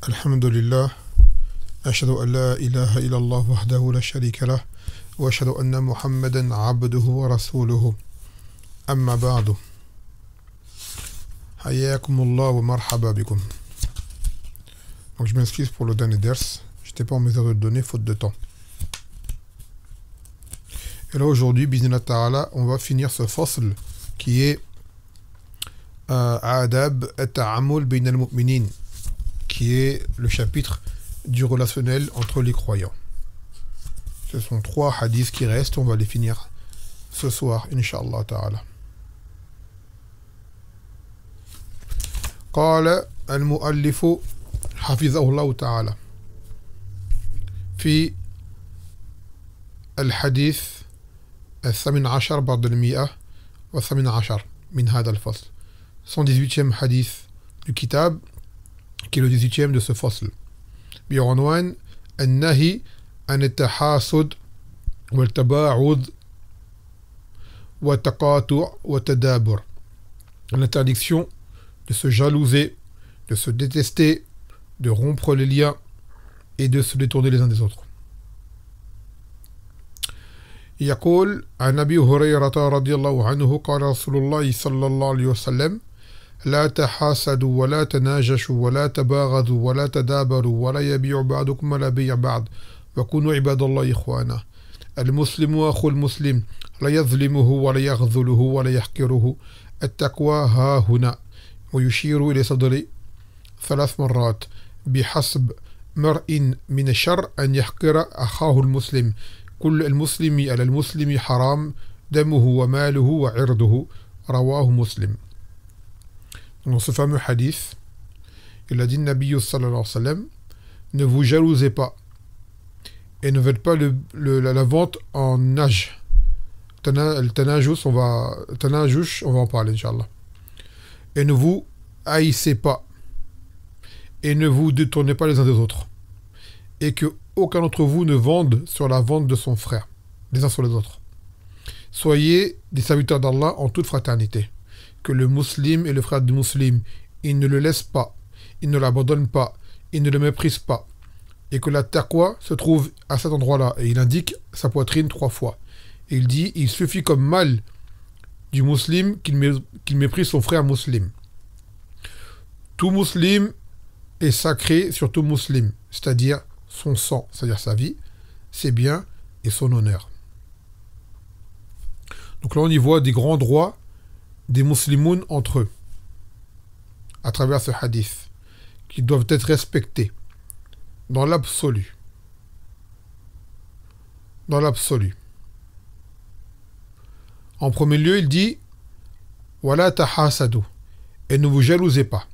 الحمد لله أشهد أن لا إله إلا الله وحده لا شريك له وأشهد أن محمدا عبده ورسوله أما بعد حياكم الله ومرحبا بكم. Donc je m'excuse pour le dernier ders, j'étais pas en mesure de le donner faute de temps. Et là aujourd'hui, Bismillah Ta'ala, on va finir ce fasl qui est Adab at-ta'amul bayna al-mu'minin, qui est le chapitre du relationnel entre les croyants. Ce sont 3 hadiths qui restent, on va les finir ce soir, Inch'Allah Ta'ala. قال المؤلف حفظه الله تعالى في الحديث 18 بعد 118 من هذا الفصل 118e hadith du kitab qui est le 18e de ce fasl بعنوان النهي عن التحاسد والتباعد والتقاطع والتدابر, l'interdiction de se jalouser, de se détester, de rompre les liens et de se détourner les uns des autres. يقول عن أبي هريرة رضي الله عنه قال رسول الله صلى الله عليه وسلم لا تحاسدوا ولا تناجشوا ولا تباغضوا ولا تدابروا ولا يبيع بعضكم على بيع بعض وكونوا عباد الله إخوانا المسلم أخو المسلم لا يظلمه ولا يخذله ولا يحقره التقوى ها هنا ويشير إلى صدري 3 مرات بحسب مرء من الشر أن يحقر أخاه المسلم كل المسلم على المسلم حرام دمه وماله وعرضه رواه مسلم. Dans ce fameux hadith, il a dit Nabi sallallahu alayhi wa sallam, ne vous jalousez pas et ne faites pas la vente en nage. Tanajush, on va en parler, Inch'Allah. Et ne vous haïssez pas et ne vous détournez pas les uns des autres. Et que aucun d'entre vous ne vende sur la vente de son frère, les uns sur les autres. Soyez des serviteurs d'Allah en toute fraternité. Que le musulman et le frère du musulman, il ne le laisse pas, il ne l'abandonne pas, il ne le méprise pas. Et que la taqwa se trouve à cet endroit-là. Et il indique sa poitrine 3 fois. Et il dit, il suffit comme mal du musulman qu'il méprise son frère musulman. Tout musulman est sacré sur tout musulman, c'est-à-dire son sang, c'est-à-dire sa vie, ses biens et son honneur. Donc là on y voit des grands droits des musulmans entre eux, à travers ce hadith, qui doivent être respectés dans l'absolu. Dans l'absolu. En premier lieu, il dit Wala tahasadu, et ne vous jalousez pas.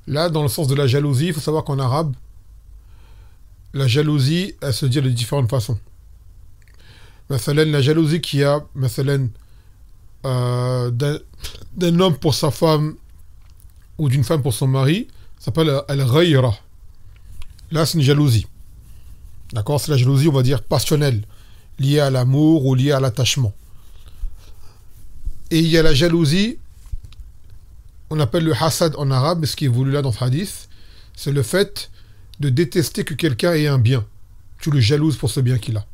Là, dans le sens de la jalousie, il faut savoir qu'en arabe, la jalousie, elle se dit de différentes façons. La jalousie qu'il y a d'un homme pour sa femme ou d'une femme pour son mari, ça s'appelle al-ghayra. Là, c'est une jalousie. D'accord? C'est la jalousie, on va dire, passionnelle, liée à l'amour ou liée à l'attachement. Et il y a la jalousie, on appelle le hasad en arabe, mais ce qui est voulu là dans ce hadith, c'est le fait de détester que quelqu'un ait un bien. Tu le jalouses pour ce bien qu'il a.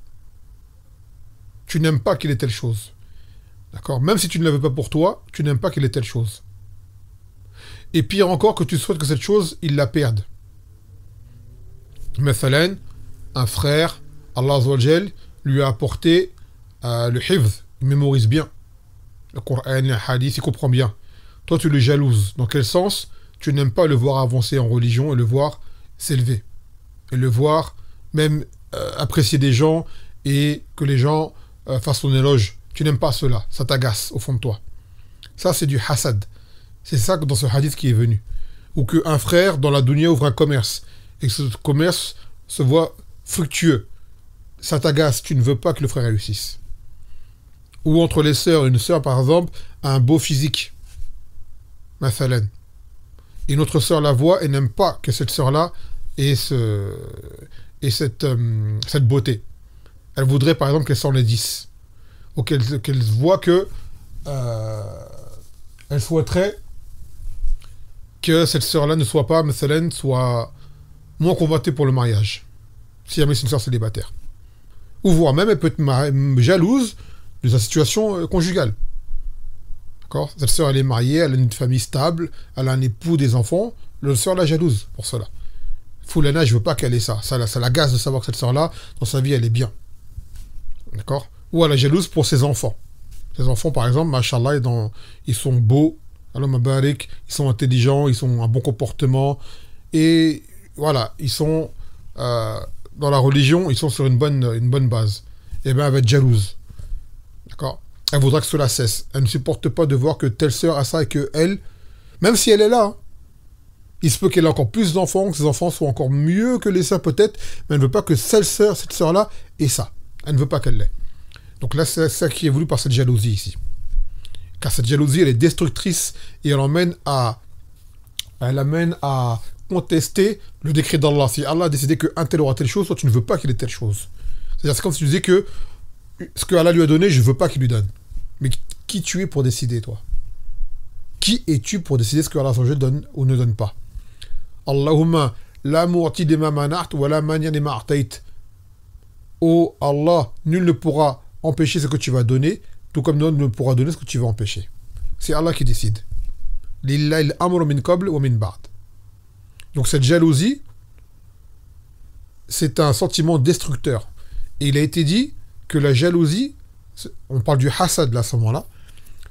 Tu n'aimes pas qu'il ait telle chose. D'accord? Même si tu ne la veux pas pour toi, tu n'aimes pas qu'il ait telle chose. Et pire encore, que tu souhaites que cette chose, il la perde. Mathalan, un frère, Allah Azza wa Jal, lui a apporté le hifz, il mémorise bien. Le Coran, le hadith, il comprend bien. Toi, tu le jalouses. Dans quel sens? Tu n'aimes pas le voir avancer en religion et le voir s'élever. Et le voir même apprécier des gens et que les gens fassent son éloge. Tu n'aimes pas cela. Ça t'agace au fond de toi. Ça, c'est du hasad. C'est ça dans ce hadith qui est venu. Ou qu'un frère dans la dunya ouvre un commerce et que ce commerce se voit fructueux. Ça t'agace. Tu ne veux pas que le frère réussisse. Ou entre les sœurs, une sœur par exemple a un beau physique, mathalan. Et une autre sœur la voit et n'aime pas que cette sœur-là ait cette beauté. Elle voudrait par exemple qu'elle s'en les 10. Ou qu'elle voit que elle souhaiterait que cette sœur-là ne soit pas, Methalen, soit moins convoitée pour le mariage, si jamais c'est une sœur célibataire. Ou voire même, elle peut être jalouse de sa situation conjugale. D'accord? Cette sœur, elle est mariée, elle a une famille stable, elle a un époux, des enfants. L'autre sœur la jalouse pour cela. Foulana, je veux pas qu'elle ait ça. Ça l'agace de savoir que cette sœur-là, dans sa vie, elle est bien. D'accord? Ou elle est jalouse pour ses enfants. Ses enfants, par exemple, machallah, ils sont beaux, alors mabarik, ils sont intelligents, ils ont un bon comportement. Et voilà, ils sont dans la religion, ils sont sur une bonne base. Et bien, elle va être jalouse. D'accord? Elle voudra que cela cesse. Elle ne supporte pas de voir que telle sœur a ça et que elle, même si elle est là, hein, il se peut qu'elle ait encore plus d'enfants, que ses enfants soient encore mieux que les sœurs peut-être, mais elle ne veut pas que cette sœur-là ait ça. Elle ne veut pas qu'elle l'ait. Donc là, c'est ça qui est voulu par cette jalousie ici. Car cette jalousie, elle est destructrice et elle amène à contester le décret d'Allah. Si Allah a décidé qu'un tel aura telle chose, toi tu ne veux pas qu'il ait telle chose. C'est-à-dire c'est comme si tu disais que ce que Allah lui a donné, je ne veux pas qu'il lui donne. Mais qui tu es pour décider, toi? Qui es-tu pour décider ce que Allah donne ou ne donne pas? Allahumma la mu'ti lima mana'at wa la mani' lima a'tayt. Oh Allah, nul ne pourra empêcher ce que tu vas donner, tout comme nul ne pourra donner ce que tu vas empêcher. C'est Allah qui décide. Lillahi al-amru min qabl wa min ba'd. Donc cette jalousie, c'est un sentiment destructeur. Et il a été dit que la jalousie, on parle du hasad là à ce moment-là,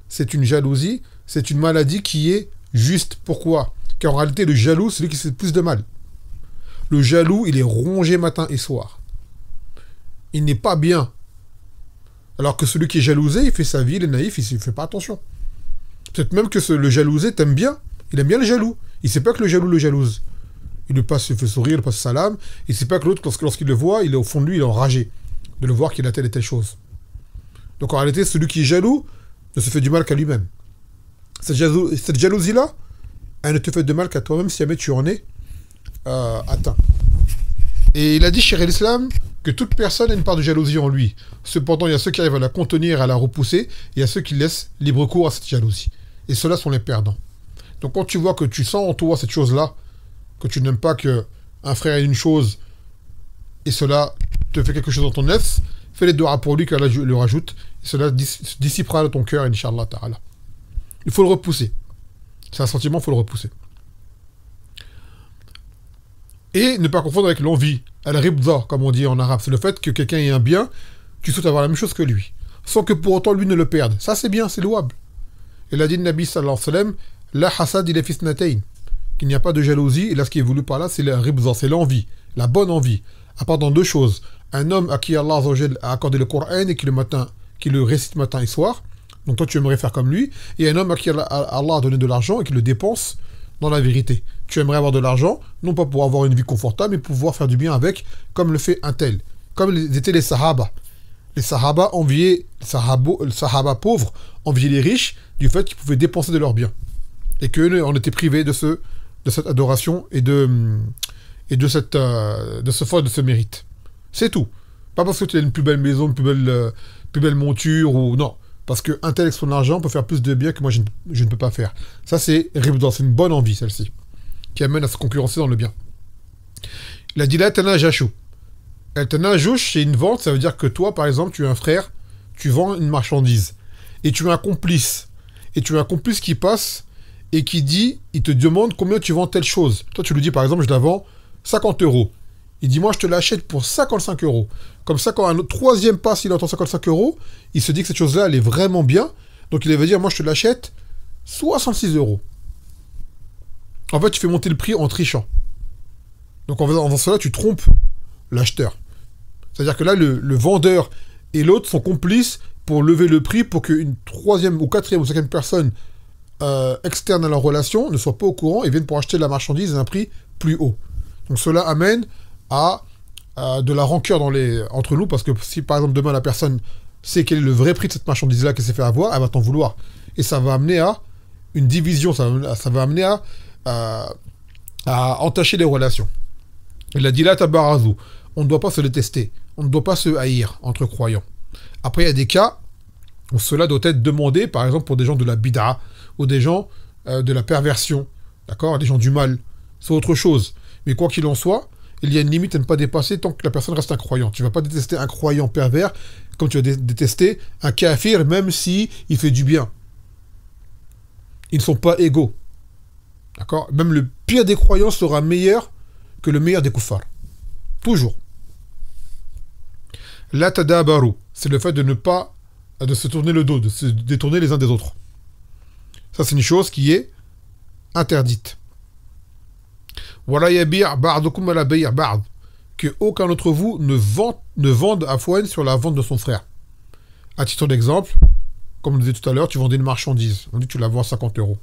c'est une jalousie, c'est une maladie qui est juste. Pourquoi? Car en réalité, le jaloux, c'est lui qui fait le plus de mal. Le jaloux, il est rongé matin et soir. Il n'est pas bien. Alors que celui qui est jalousé, il fait sa vie, il est naïf, il ne fait pas attention. Peut-être même que le jalousé t'aime bien. Il aime bien le jaloux. Il ne sait pas que le jaloux le jalouse. Il lui fait sourire, il lui passe salam. Il ne sait pas que l'autre, lorsqu'il le voit, il est au fond de lui, il est enragé de le voir qu'il a telle et telle chose. Donc en réalité, celui qui est jaloux ne se fait du mal qu'à lui-même. Cette jalousie-là, elle ne te fait de mal qu'à toi-même si jamais tu en es atteint. Et il a dit, chez l'islam, que toute personne a une part de jalousie en lui. Cependant, il y a ceux qui arrivent à la contenir, à la repousser, et il y a ceux qui laissent libre cours à cette jalousie. Et ceux-là sont les perdants. Donc quand tu vois que tu sens en toi cette chose-là, que tu n'aimes pas qu'un frère ait une chose, et cela te fait quelque chose dans ton nefs, fais les doigts pour lui qu'Allah le rajoute, et cela dissipera de ton cœur, Inch'Allah Ta'ala. Il faut le repousser. C'est un sentiment, il faut le repousser. Et ne pas confondre avec l'envie, al-ribda, comme on dit en arabe. C'est le fait que quelqu'un ait un bien, tu souhaites avoir la même chose que lui, sans que pour autant lui ne le perde. Ça c'est bien, c'est louable. Il a dit le Nabi sallallahu alayhi wa sallam, la hasad il est fisnatayn, qu'il n'y a pas de jalousie, et là ce qui est voulu par là, c'est le ribda, c'est l'envie, la bonne envie. À part dans deux choses. Un homme à qui Allah a accordé le Coran et qui le récite matin et soir, donc toi tu aimerais faire comme lui, et un homme à qui Allah a donné de l'argent et qui le dépense dans la vérité. Tu aimerais avoir de l'argent, non pas pour avoir une vie confortable, mais pour pouvoir faire du bien avec, comme le fait un tel. Comme étaient les Sahaba. Les Sahaba enviaient, les Sahaba pauvres enviaient les riches du fait qu'ils pouvaient dépenser de leurs biens. Et qu'eux, on était privés de cette adoration et de ce mérite. C'est tout. Pas parce que tu as une plus belle maison, une plus belle monture, ou non. Parce qu'un tel avec son argent peut faire plus de bien que moi je ne peux pas faire. Ça c'est ribda, c'est une bonne envie celle-ci, qui amène à se concurrencer dans le bien. Il a dit là, tanajashu. El tanajouch, c'est une vente, ça veut dire que toi, par exemple, tu es un frère, tu vends une marchandise, et tu as un complice. Et tu as un complice qui passe, et qui dit, il te demande combien tu vends telle chose. Toi tu lui dis par exemple, je la vends 50 €. Il dit, moi, je te l'achète pour 55 €. Comme ça, quand un troisième passe, il entend 55 €, il se dit que cette chose-là, elle est vraiment bien. Donc, il va dire, moi, je te l'achète 66 €. En fait, tu fais monter le prix en trichant. Donc, en faisant cela, tu trompes l'acheteur. C'est-à-dire que là, le vendeur et l'autre sont complices pour lever le prix pour qu'une troisième ou quatrième ou cinquième personne externe à leur relation ne soit pas au courant et vienne pour acheter la marchandise à un prix plus haut. Donc, cela amène à de la rancœur entre nous, parce que si par exemple demain la personne sait quel est le vrai prix de cette marchandise-là qu'elle s'est fait avoir, elle va t'en vouloir. Et ça va amener à une division, ça va amener à entacher les relations. Il a dit là, tabarazou, on ne doit pas se détester, on ne doit pas se haïr entre croyants. Après, il y a des cas où cela doit être demandé, par exemple pour des gens de la bid'a, ou des gens de la perversion, D'accord? Des gens du mal, c'est autre chose. Mais quoi qu'il en soit, il y a une limite à ne pas dépasser tant que la personne reste un croyant. Tu ne vas pas détester un croyant pervers comme tu vas détester un kafir, même si il fait du bien. Ils ne sont pas égaux. D'accord? Même le pire des croyants sera meilleur que le meilleur des kuffars. Toujours. La tadabaru, c'est le fait de ne pas de se tourner le dos, de se détourner les uns des autres. Ça, c'est une chose qui est interdite. Wala yabi' ba'dukum ala bay' ba'd, que aucun d'entre vous ne vende afwan sur la vente de son frère. À titre d'exemple, comme on disait tout à l'heure, tu vendais une marchandise. On dit que tu la vends à 50 €.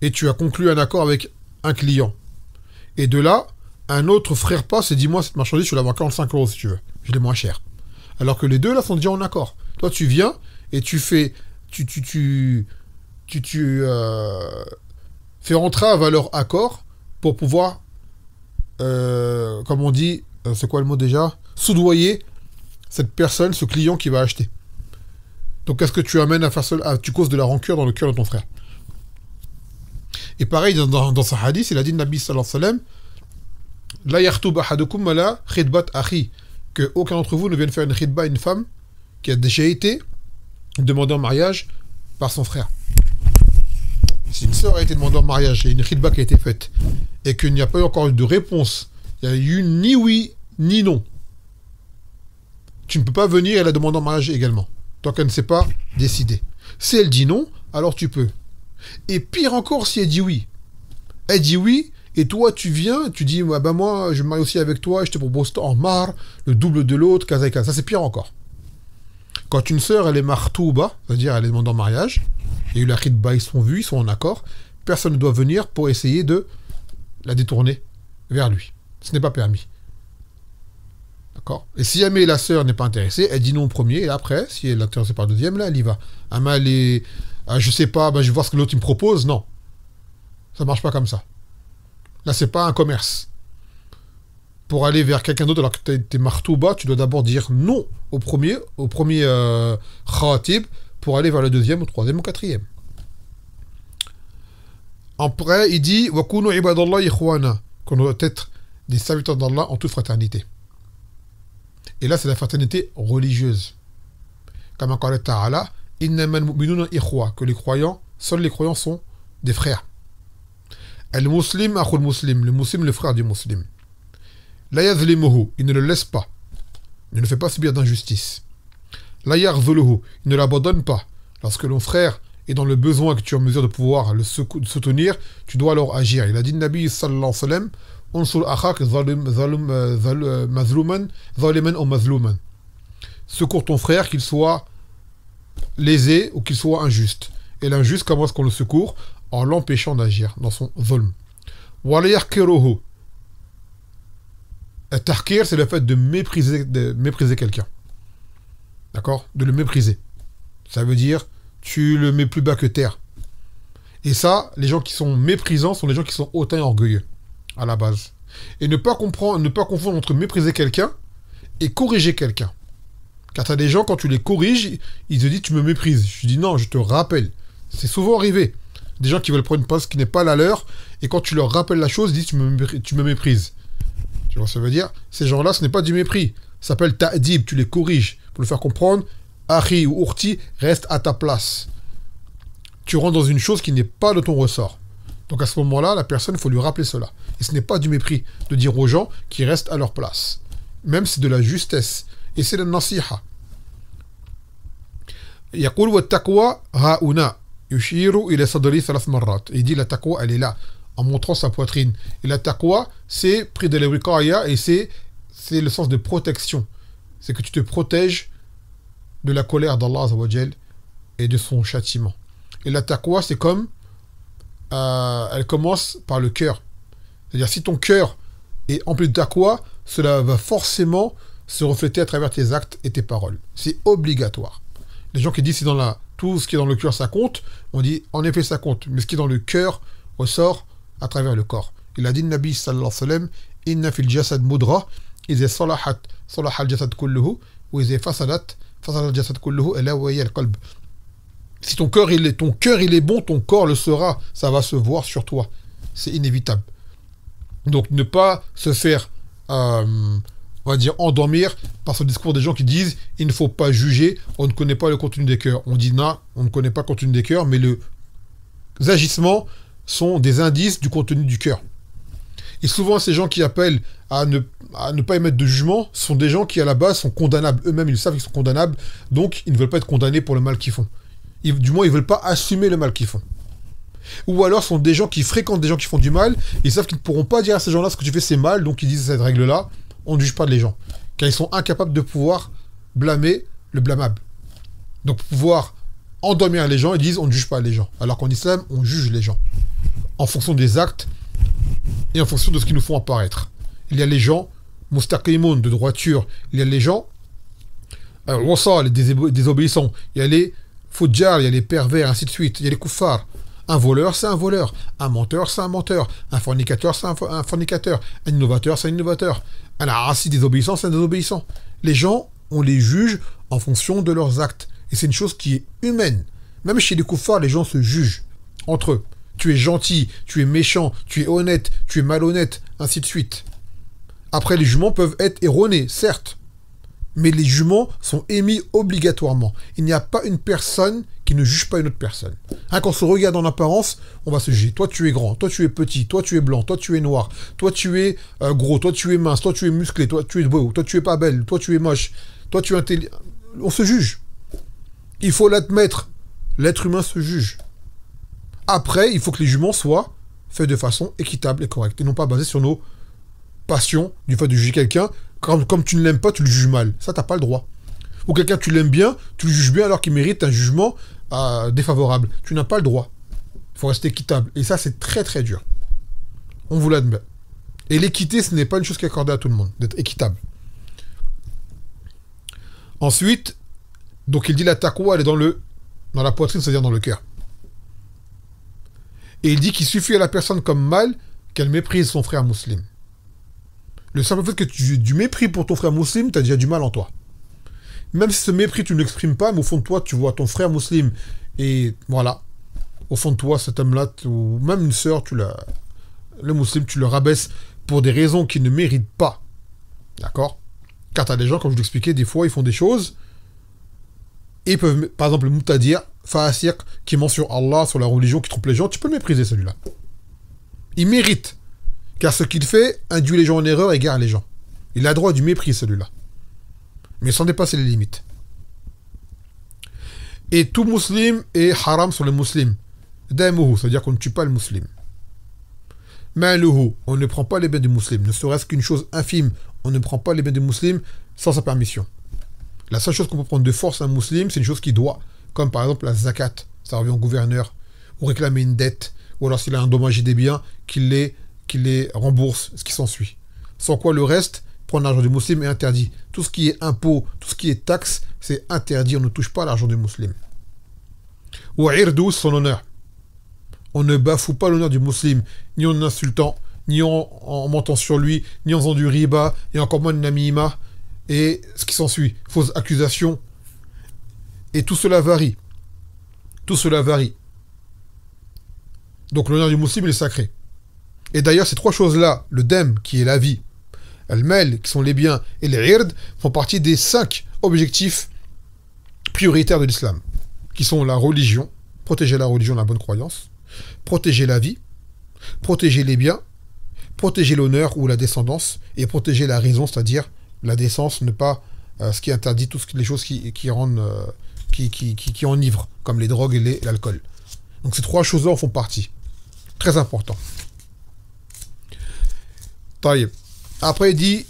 Et tu as conclu un accord avec un client. Et de là, un autre frère passe et dit, moi, cette marchandise, je la vends à 45 € si tu veux. Je l'ai moins cher. Alors que les deux, là, sont déjà en accord. Toi, tu viens et tu fais... fais entrave à leur accord pour pouvoir, comme on dit, c'est quoi le mot déjà? Soudoyer cette personne, ce client qui va acheter. Donc, est-ce que tu amènes à faire cela? Tu causes de la rancœur dans le cœur de ton frère. Et pareil, dans ce hadith, il a dit, Nabi sallallahu alayhi wa sallam, la yahtub ahadukum ala khidbat akhi, que aucun d'entre vous ne vienne faire une khidba à une femme qui a déjà été demandée en mariage par son frère. Si une sœur a été demandée en mariage et une khidba qui a été faite, et qu'il n'y a pas eu encore de réponse, il n'y a eu ni oui ni non, tu ne peux pas venir et la demander en mariage également, tant qu'elle ne s'est pas décidée. Si elle dit non, alors tu peux. Et pire encore si elle dit oui. Elle dit oui, et toi tu viens, tu dis, bah, moi je me marie aussi avec toi, je te propose en mar, le double de l'autre, kaza et kaza. Ça c'est pire encore. Quand une sœur elle est martouba, c'est-à-dire elle est demandée en mariage, il y a eu la khidba, ils sont vus, ils sont en accord, personne ne doit venir pour essayer de la détourner vers lui. Ce n'est pas permis. D'accord? Et si jamais la sœur n'est pas intéressée, elle dit non au premier, et après, si elle est intéressée par le deuxième, là elle y va. Ah, mais elle est... je sais pas, je vais voir ce que l'autre me propose. Non. Ça marche pas comme ça. Là, c'est pas un commerce. Pour aller vers quelqu'un d'autre alors que t'es martouba, tu dois d'abord dire non au premier khatib pour aller vers le deuxième, au troisième, au quatrième. Après, il dit wa kunu ibadallah ikhwana, qu'on doit être des serviteurs d'Allah en toute fraternité. Et là, c'est la fraternité religieuse. Comme qala ta'ala, innamal mu'minuna ikhwa, que les croyants, seuls les croyants sont des frères. Al-muslim akhul muslim, le muslim le frère du muslim. La yazlimuhu, il ne le laisse pas. Il ne le fait pas subir d'injustice. La yarzuluhu, il ne l'abandonne pas. Lorsque ton frère est dans le besoin que tu es en mesure de pouvoir le soutenir, tu dois alors agir. Il a dit Nabi sallallahu alayhi wa sallam, unsur akhak mazluman, zaliman ou mazluman. Secours ton frère, qu'il soit lésé ou qu'il soit injuste. Et l'injuste, comment est-ce qu'on le secourt? En l'empêchant d'agir dans son zulm. Wa la yahkiruhu. Tahkir, c'est le fait de mépriser quelqu'un. D'accord? De le mépriser. Ça veut dire, tu le mets plus bas que terre. Et ça, les gens qui sont méprisants sont les gens qui sont hautains et orgueilleux, à la base. Et ne pas confondre entre mépriser quelqu'un et corriger quelqu'un. Car tu as des gens, quand tu les corriges, ils te disent, tu me méprises. Je dis, non, je te rappelle. C'est souvent arrivé. Des gens qui veulent prendre une place qui n'est pas la leur, et quand tu leur rappelles la chose, ils disent, tu me méprises. Tu vois, ça veut dire, ces gens-là, ce n'est pas du mépris. Ça s'appelle ta'dib, tu les corriges. Pour le faire comprendre, Akhi ou Urti, reste à ta place. Tu rentres dans une chose qui n'est pas de ton ressort. Donc à ce moment-là, la personne, il faut lui rappeler cela. Et ce n'est pas du mépris de dire aux gens qui restent à leur place. Même c'est de la justesse. Et c'est la nasiha. يقول والتقوى هاؤنا يشير إلى صدري 3 مرات. Il dit la taqwa, elle est là, en montrant sa poitrine. Et la taqwa, c'est pris de l'ewikaya et c'est le sens de protection. C'est que tu te protèges de la colère d'Allah Azza wa Jal et de son châtiment. Et la taqwa, c'est comme elle commence par le cœur. C'est-à-dire, si ton cœur est empli de taqwa, cela va forcément se refléter à travers tes actes et tes paroles. C'est obligatoire. Les gens qui disent que tout ce qui est dans le cœur, ça compte, on dit, en effet, ça compte. Mais ce qui est dans le cœur ressort à travers le corps. Il a dit, Nabi sallallahu alayhi wa sallam, inna fil jasad mudra, iza salahat, salaha al jasad kulluhu, ou iza fasadat, fasada al jasad kulluhu, ela wa hiya al qalb. Si ton cœur il est bon, ton corps le sera. Ça va se voir sur toi. C'est inévitable. Donc ne pas se faire, on va dire, endormir par ce discours des gens qui disent il ne faut pas juger, on ne connaît pas le contenu des cœurs. On dit non, on ne connaît pas le contenu des cœurs, mais les agissements sont des indices du contenu du cœur. Et souvent, ces gens qui appellent à ne pas émettre de jugement sont des gens qui, à la base, sont condamnables. Eux-mêmes, ils savent qu'ils sont condamnables, donc ils ne veulent pas être condamnés pour le mal qu'ils font. Du moins, ils ne veulent pas assumer le mal qu'ils font. Ou alors, sont des gens qui fréquentent des gens qui font du mal, ils savent qu'ils ne pourront pas dire à ces gens-là ce que tu fais, c'est mal, donc ils disent cette règle-là, on ne juge pas les gens. Car ils sont incapables de pouvoir blâmer le blâmable. Donc, pour pouvoir endormir les gens, ils disent on ne juge pas les gens. Alors qu'en islam, on juge les gens. En fonction des actes et en fonction de ce qu'ils nous font apparaître. Il y a les gens, mustaqimoun, de droiture. Il y a les gens, les désobéissants. Il y a les fujjar, il y a les pervers, ainsi de suite. Il y a les kuffars. Un voleur, c'est un voleur. Un menteur, c'est un menteur. Un fornicateur, c'est un fornicateur. Un innovateur, c'est un innovateur. Un arasi désobéissant, c'est un désobéissant. Les gens, on les juge en fonction de leurs actes. Et c'est une chose qui est humaine. Même chez les kuffars, les gens se jugent entre eux. Tu es gentil, tu es méchant, tu es honnête, tu es malhonnête, ainsi de suite. Après, les jugements peuvent être erronés, certes. Mais les jugements sont émis obligatoirement. Il n'y a pas une personne qui ne juge pas une autre personne. Hein, quand on se regarde en apparence, on va se juger. Toi, tu es grand, toi, tu es petit, toi, tu es blanc, toi, tu es noir, toi, tu es gros, toi, tu es mince, toi, tu es musclé, toi, tu es beau, toi, tu es pas belle, toi, tu es moche, toi, tu es intelligent. On se juge. Il faut l'admettre. L'être humain se juge. Après, il faut que les jugements soient faits de façon équitable et correcte, et non pas basés sur nos passions, du fait de juger quelqu'un. Comme tu ne l'aimes pas, tu le juges mal. Ça, t'as pas le droit. Ou quelqu'un, tu l'aimes bien, tu le juges bien alors qu'il mérite un jugement défavorable. Tu n'as pas le droit. Il faut rester équitable. Et ça, c'est très très dur. On vous l'admet. Et l'équité, ce n'est pas une chose qui est accordée à tout le monde, d'être équitable. Ensuite, donc il dit la taqwa, elle est dans la poitrine, c'est-à-dire dans le cœur. Et il dit qu'il suffit à la personne comme mal qu'elle méprise son frère musulman. Le simple fait que tu aies du mépris pour ton frère musulman, tu as déjà du mal en toi. Même si ce mépris, tu ne l'exprimes pas, mais au fond de toi, tu vois ton frère musulman, et voilà, au fond de toi, cet homme-là, ou même une sœur, le musulman, tu le rabaisses pour des raisons qu'il ne mérite pas. D'accord? Car tu as des gens, comme je l'expliquais, des fois, ils font des choses, et ils peuvent, par exemple, le moutadir, Fa'asir, qui ment sur Allah, sur la religion, qui trompe les gens, tu peux le mépriser, celui-là. Il mérite. Car ce qu'il fait induit les gens en erreur et égare les gens. Il a droit du mépris, celui-là. Mais sans dépasser les limites. Et tout musulman est haram sur le musulman. Damuhu, c'est-à-dire qu'on ne tue pas le musulman. Maluhu, on ne prend pas les biens du musulman. Ne serait-ce qu'une chose infime, on ne prend pas les biens du musulman sans sa permission. La seule chose qu'on peut prendre de force à un musulman, c'est une chose qu'il doit. Comme par exemple la zakat, ça revient au gouverneur, ou réclamer une dette, ou alors s'il a endommagé des biens, qu'il les rembourse, ce qui s'ensuit. Sans quoi le reste, prendre l'argent du musulman est interdit. Tout ce qui est impôt, tout ce qui est taxe, c'est interdit, on ne touche pas l'argent du musulman. Ou irdu, son honneur. On ne bafoue pas l'honneur du musulman, ni en insultant, ni en mentant sur lui, ni en faisant du riba, et encore moins de namima, et ce qui s'ensuit, fausses accusations. Et tout cela varie. Tout cela varie. Donc l'honneur du musulman est sacré. Et d'ailleurs, ces trois choses-là, le dem, qui est la vie, le mal, qui sont les biens, et les ird, font partie des 5 objectifs prioritaires de l'islam, qui sont la religion, protéger la religion, la bonne croyance, protéger la vie, protéger les biens, protéger l'honneur ou la descendance, et protéger la raison, c'est-à-dire la décence, ne pas ce qui interdit toutes les choses qui rendent qui enivrent, comme les drogues et l'alcool. Donc ces trois choses-là en font partie. Très important. طيب. Après il dit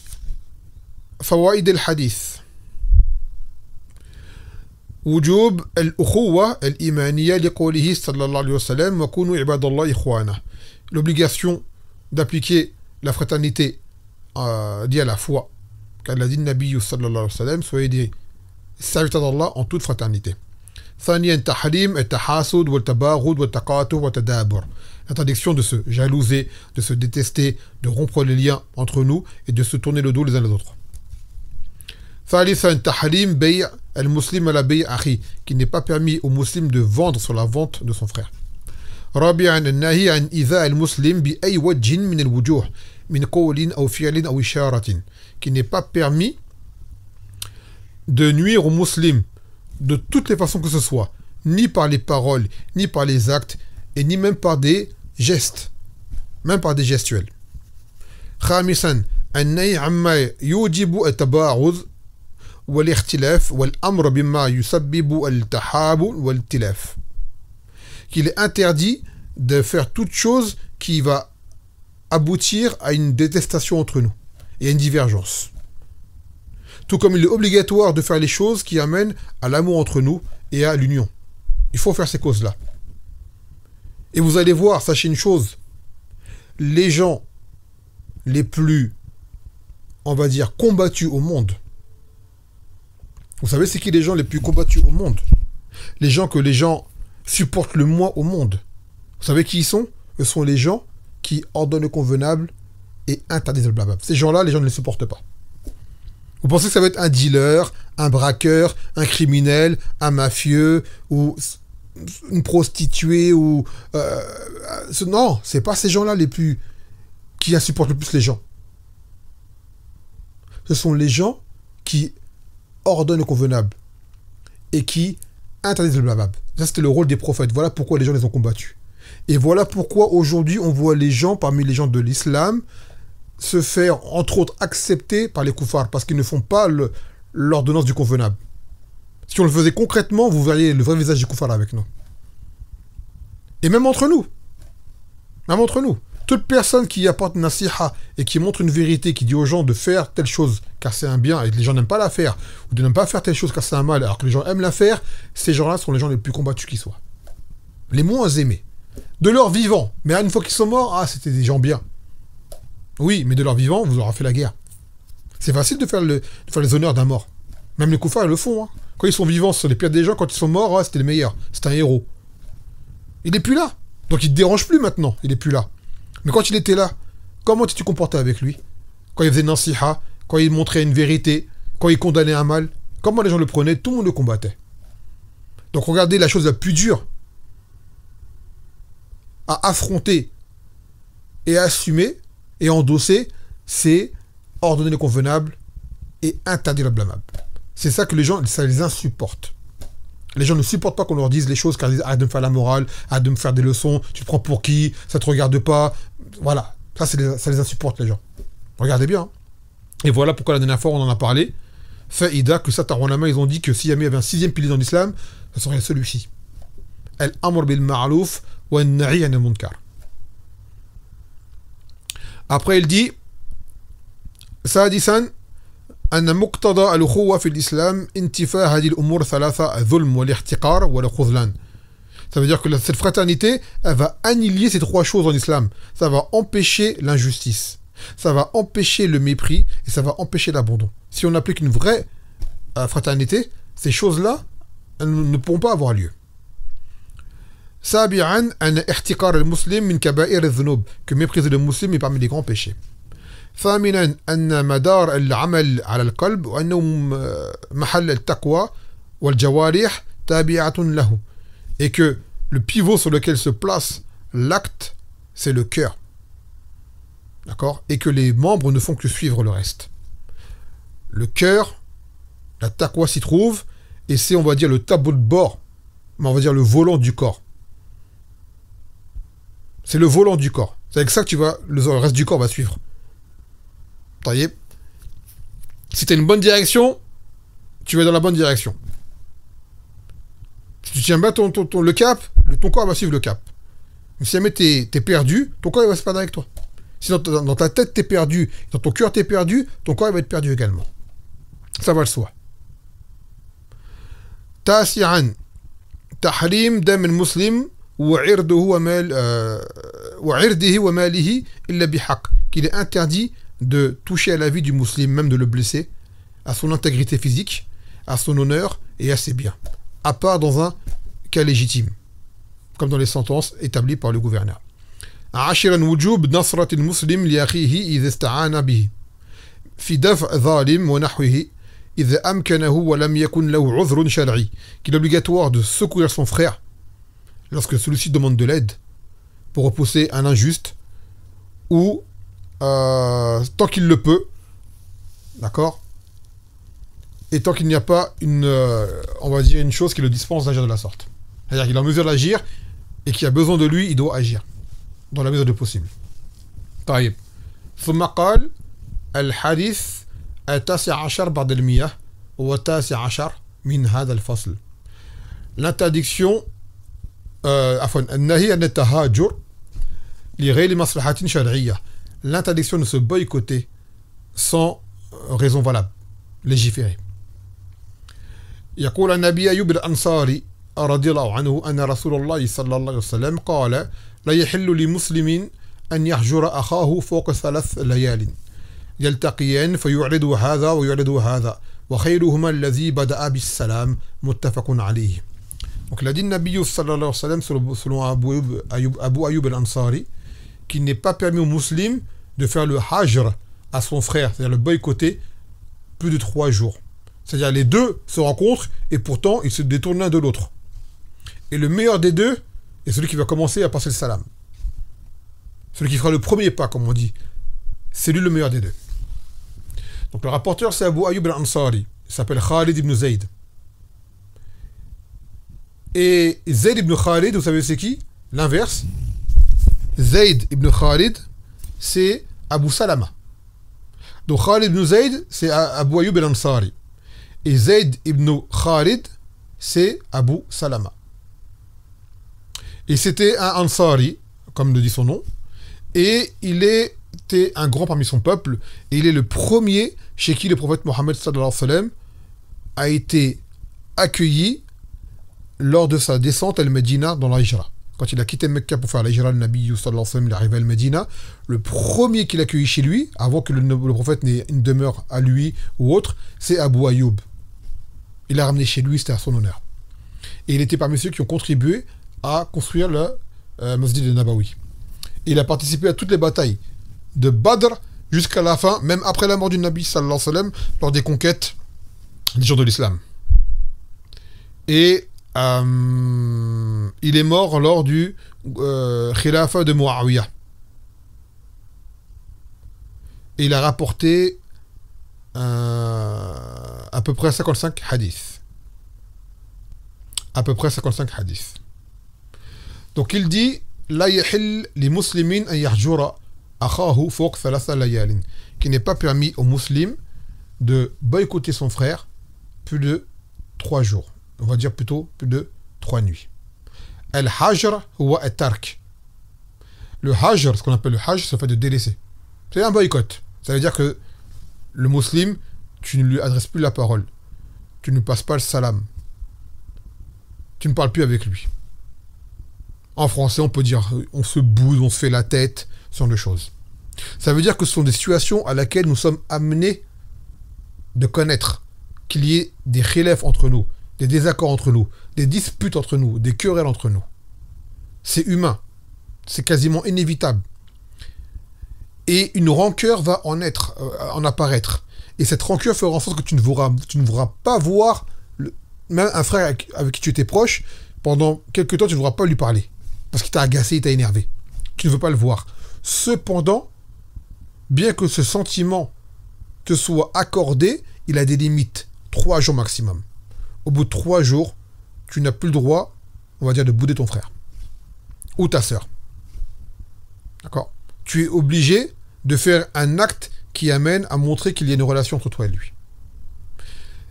فوائد الحديث وجوب الأخوة الإيمانية لقوله صلى الله عليه وسلم وكونوا عباد الله إخوانا. L'obligation d'appliquer la fraternité dit à la foi, car il a dit le Nabi sallallahu alayhi wa sallam, soyez des serviteurs d'Allah en toute fraternité. ثانيا تحريم التحاسد والتباغض والتقاتل والتدابر. L'interdiction de se jalouser, de se détester, de rompre les liens entre nous et de se tourner le dos les uns les autres. ثالثا تحريم بيع al-muslim ala bay' akhi, qu'il n'est pas permis au musulman de vendre sur la vente de son frère. رابعا النهي عن إيذاء المسلم بأي وجه من الوجوه من قول أو فعل أو إشارة, qu'il n'est pas permis de nuire aux musulmans de toutes les façons que ce soit, ni par les paroles, ni par les actes, et ni même par des gestes, même par des gestuels. خامسا النهي عما يوجب التباغض والاختلاف والأمر بما يسبب التحاب والائتلاف, qu'il est interdit de faire toute chose qui va aboutir à une détestation entre nous et à une divergence. Tout comme il est obligatoire de faire les choses qui amènent à l'amour entre nous et à l'union. Il faut faire ces causes-là. Et vous allez voir, sachez une chose, les gens les plus, on va dire, combattus au monde, vous savez c'est qui les gens les plus combattus au monde? Les gens que les gens supportent le moins au monde. Vous savez qui ils sont? Ce sont les gens qui ordonnent le convenable et interdisent le blabla. Ces gens-là, les gens ne les supportent pas. Vous pensez que ça va être un dealer, un braqueur, un criminel, un mafieux, ou une prostituée, ou... non, c'est pas ces gens-là les plus... qui insupportent le plus les gens. Ce sont les gens qui ordonnent le convenable et qui interdisent le blabla. Ça, c'était le rôle des prophètes. Voilà pourquoi les gens les ont combattus. Et voilà pourquoi aujourd'hui, on voit les gens, parmi les gens de l'islam, se faire, entre autres, accepter par les koufars, parce qu'ils ne font pas l'ordonnance du convenable. Si on le faisait concrètement, vous verriez le vrai visage du koufar avec nous. Et même entre nous. Même entre nous. Toute personne qui apporte une nasiha et qui montre une vérité, qui dit aux gens de faire telle chose car c'est un bien et que les gens n'aiment pas la faire, ou de ne pas faire telle chose car c'est un mal alors que les gens aiment la faire, ces gens-là sont les gens les plus combattus qui soient. Les moins aimés. De leur vivant. Mais une fois qu'ils sont morts, ah, c'était des gens bien. Oui, mais de leur vivant, vous aurez fait la guerre. C'est facile de faire les honneurs d'un mort. Même les koufars, ils le font. Hein. Quand ils sont vivants, ce sont les pires des gens. Quand ils sont morts, ah, c'était les meilleurs. C'est un héros. Il n'est plus là. Donc il ne te dérange plus maintenant. Il n'est plus là. Mais quand il était là, comment tu te comportais avec lui? Quand il faisait nasiha, quand il montrait une vérité, quand il condamnait un mal, comment les gens le prenaient? Tout le monde le combattait. Donc regardez la chose la plus dure à affronter et à assumer et à endosser, c'est ordonner le convenable et interdire le blâmable. C'est ça que les gens, ça les insupporte. Les gens ne supportent pas qu'on leur dise les choses car ils disent arrête de me faire la morale, arrête de me faire des leçons, tu te prends pour qui, ça te regarde pas. Voilà, ça les insupporte les gens. Regardez bien. Hein. Et voilà pourquoi la dernière fois on en a parlé. Faïda, que ça, Tarwanama, ils ont dit que s'il y avait un sixième pilier dans l'islam, ça serait celui-ci. Al-amr bil ma'alouf wa an-nahi anil munkar. Après il dit Sadisan أن مقتضى الأخوة في الإسلام انتفاء هذه الأمور ثلاثة الظلم والاحتقار والخذلان. Ça veut dire que cette fraternité, elle va annihiler ces trois choses en islam. Ça va empêcher l'injustice, ça va empêcher le mépris et ça va empêcher l'abandon. Si on applique une vraie fraternité, ces choses-là ne pourront pas avoir lieu. سابعا أن احتقار المسلم من كبائر الذنوب, que mépriser le musulman est parmi les grands péchés. ثامنا أن مدار العمل على القلب وأنه محل التقوى والجوارح تابعة له, et que le pivot sur lequel se place l'acte, c'est le cœur. D'accord? Et que les membres ne font que suivre le reste. Le cœur, la taqwa s'y trouve, et c'est, on va dire, le tableau de bord, mais on va dire le volant du corps. C'est le volant du corps. C'est avec ça que le reste du corps va suivre. Taïeb. Si tu as une bonne direction, tu vas dans la bonne direction. Si tu tiens bien le cap, ton corps va suivre le cap. Mais si jamais tu es perdu, ton corps il va se perdre avec toi. Si dans ta tête tu es perdu, dans ton cœur tu es perdu, ton corps il va être perdu également. Ça va le soi. تاسعا تحريم دم المسلم وعرضه وماله إلا بحق, qu'il est interdit de toucher à la vie du musulman, même de le blesser, à son intégrité physique, à son honneur et à ses biens, à part dans un cas légitime, comme dans les sentences établies par le gouverneur. عاشرا وجوب نصرة المسلم لأخيه إذا استعان به في دفع ظالم ونحوه إذا أمكنه ولم يكن له عذر شرعي, qu'il est obligatoire de secourir son frère lorsque celui-ci demande de l'aide pour repousser un injuste, ou tant qu'il le peut, d'accord, et tant qu'il n'y a pas une, on va dire, une chose qui le dispense d'agir de la sorte. C'est-à-dire qu'il est en mesure d'agir et qu'il a besoin de lui, il doit agir dans la mesure du possible. طيب. ثم قال الحديث التاسع عشر بعد المئة والتاسع عشر من هذا الفصل. L'interdiction عفوا النهي عن التهاجر لغير مصلحة شرعية. L'interdiction de se boycotter sans raison valable, légiférée. يقول النبي أيوب الأنصاري رضي الله عنه أن رسول الله صلى الله عليه وسلم قال لا يحل لمسلم أن يحجر أخاه فوق 3 ليال يلتقيان فيعرض هذا ويعرض هذا وخيرهما الذي بدأ بالسلام متفق عليه. Donc il a dit Nabi sallallahu alayhi wa sallam selon Abu Ayyub al-Ansari qu'il n'est pas permis aux musulmans de faire le hajr à son frère, c'est-à-dire le boycotter plus de 3 jours. C'est-à-dire les deux se rencontrent et pourtant ils se détournent l'un de l'autre. Et le meilleur des deux est celui qui va commencer à passer le salam. Celui qui fera le premier pas, comme on dit. C'est lui le meilleur des deux. Donc le rapporteur c'est Abu Ayyub al-Ansari. Il s'appelle Khalid ibn Zayd. Et Zayd ibn Khalid, vous savez c'est qui? L'inverse. Zayd ibn Khalid, c'est Abu Salama. Donc Khalid ibn Zayd, c'est Abu Ayyub al-Ansari. Et Zayd ibn Khalid, c'est Abu Salama. Et c'était un Ansari, comme le dit son nom. Et il était un grand parmi son peuple. Et il est le premier chez qui le prophète Mohammed sallallahu alayhi wa sallam a été accueilli lors de sa descente à Al-Medina dans la Hijra. Quand il a quitté Mecca pour faire la Hijra, le Nabi sallallahu alayhi wa sallam, il est arrivé à Al-Medina. Le premier qu'il a accueilli chez lui, avant que le prophète n'ait une demeure à lui ou autre, c'est Abu Ayyub. Il l'a ramené chez lui, c'était à son honneur. Et il était parmi ceux qui ont contribué à construire le Masjid al-Nabawi. Il a participé à toutes les batailles de Badr jusqu'à la fin, même après la mort du Nabi sallallahu alayhi wa sallam, lors des conquêtes des jours de l'islam. Et il est mort lors du Khilafa de Muawiyah. Et il a rapporté à peu près 55 hadiths. À peu près 55 hadiths. Donc il dit لا يحل لمسلم أن يحجر أخاه فوق 3 ليال, qui n'est pas permis aux musulmans de boycotter son frère plus de 3 jours. On va dire plutôt plus de 3 nuits. Al-hajr huwa at-tark. Le hajr, ce qu'on appelle le hajr, c'est le fait de délaisser. C'est un boycott. Ça veut dire que le musulman, tu ne lui adresses plus la parole. Tu ne passes pas le salam. Tu ne parles plus avec lui. En français, on peut dire on se boude, on se fait la tête, ce genre de choses. Ça veut dire que ce sont des situations à laquelle nous sommes amenés de connaître qu'il y ait des khilaf entre nous, des désaccords entre nous, des disputes entre nous, des querelles entre nous. C'est humain. C'est quasiment inévitable. Et une rancœur va en apparaître. Et cette rancœur fera en sorte que tu ne voudras pas voir même un frère avec qui tu étais proche, pendant quelques temps, tu ne voudras pas lui parler. Parce qu'il t'a agacé, il t'a énervé. Tu ne veux pas le voir. Cependant, bien que ce sentiment te soit accordé, il a des limites. 3 jours maximum. Au bout de 3 jours, tu n'as plus le droit, on va dire, de bouder ton frère. Ou ta sœur. D'accord? Tu es obligé de faire un acte qui amène à montrer qu'il y a une relation entre toi et lui.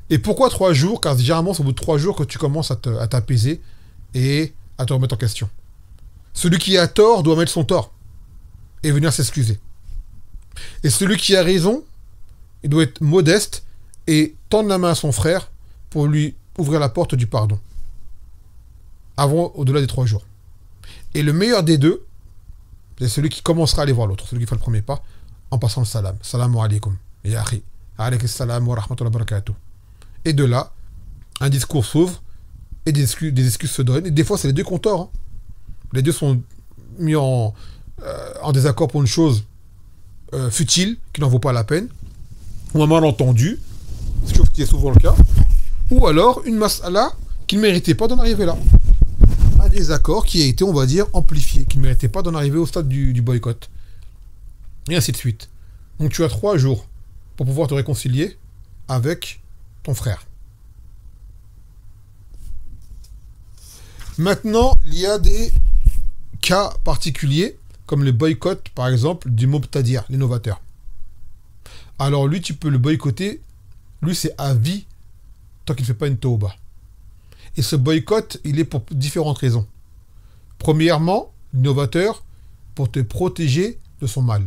Et pourquoi 3 jours? Car généralement, c'est au bout de 3 jours que tu commences à t'apaiser et à te remettre en question. Celui qui a tort doit mettre son tort et venir s'excuser. Et celui qui a raison, il doit être modeste et tendre la main à son frère pour lui ouvrir la porte du pardon. Au-delà des 3 jours. Et le meilleur des deux, c'est celui qui commencera à aller voir l'autre, celui qui fait le premier pas, en passant le salam. Salam alaikum. Ya akhi. Alaykum salam wa rahmatullahi wa barakatuh. Et de là, un discours s'ouvre et des excuses se donnent. Et des fois, c'est les deux qui ont tort. Hein. Les deux sont mis en désaccord pour une chose futile, qui n'en vaut pas la peine, ou un malentendu, ce qui est souvent le cas, ou alors une mas'ala qui ne méritait pas d'en arriver là. Un désaccord qui a été, on va dire, amplifié, qui ne méritait pas d'en arriver au stade du boycott. Et ainsi de suite. Donc tu as 3 jours pour pouvoir te réconcilier avec ton frère. Maintenant, il y a des cas particuliers, comme le boycott, par exemple, du Mubtadir, l'innovateur. Alors lui, tu peux le boycotter, lui c'est à vie, tant qu'il ne fait pas une tauba. Et ce boycott, il est pour différentes raisons. Premièrement, l'innovateur, pour te protéger de son mal.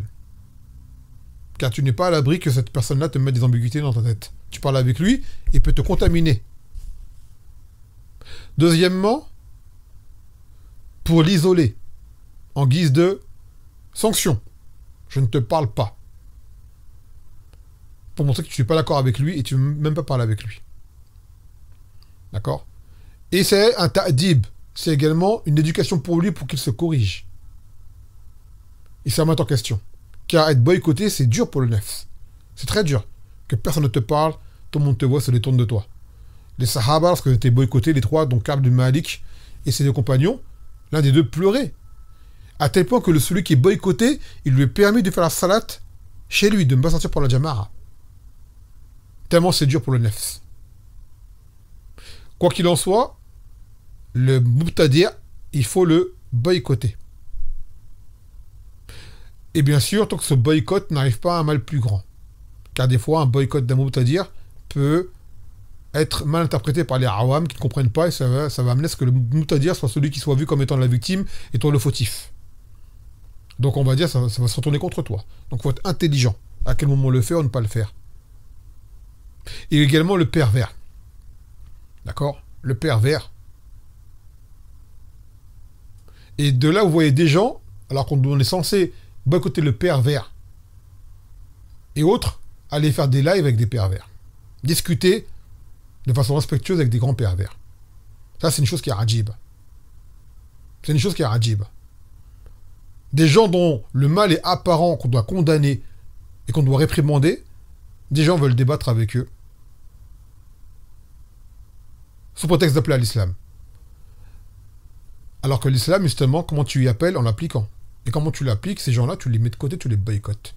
Car tu n'es pas à l'abri que cette personne-là te mette des ambiguïtés dans ta tête. Tu parles avec lui, il peut te contaminer. Deuxièmement, pour l'isoler, en guise de sanction. Je ne te parle pas. Pour montrer que tu ne suis pas d'accord avec lui et tu ne veux même pas parler avec lui. D'accord? Et c'est un ta'dib. C'est également une éducation pour lui pour qu'il se corrige. Il se remet en question. Car être boycotté, c'est dur pour le nefs. C'est très dur. Que personne ne te parle, tout le monde te voit, se détourne de toi. Les Sahaba, lorsqu'ils étaient boycottés, les 3, donc Ka'b bin Malik et ses 2 compagnons, l'un des 2 pleurait. À tel point que celui qui est boycotté, il lui est permis de faire la salat chez lui, de ne pas sortir pour la jama'a. Tellement c'est dur pour le nefs. Quoi qu'il en soit, le mubtadir, il faut le boycotter. Et bien sûr, tant que ce boycott n'arrive pas à un mal plus grand. Car des fois, un boycott d'un mubtadir peut être mal interprété par les awam qui ne comprennent pas et ça va amener à ce que le mubtadir soit celui qui soit vu comme étant la victime et toi le fautif. Donc on va dire ça va se retourner contre toi. Donc il faut être intelligent. À quel moment le faire ou ne pas le faire. Et également le pervers. D'accord? Le pervers. Et de là, vous voyez des gens, alors qu'on est censé boycotter le pervers et autres, aller faire des lives avec des pervers. Discuter de façon respectueuse avec des grands pervers. Ça, c'est une chose qui est rajib. C'est une chose qui est rajib. Des gens dont le mal est apparent, qu'on doit condamner et qu'on doit réprimander, des gens veulent débattre avec eux. Sous prétexte d'appeler à l'islam. Alors que l'islam, justement, comment tu y appelles en l'appliquant? Et comment tu l'appliques, ces gens-là, tu les mets de côté, tu les boycottes.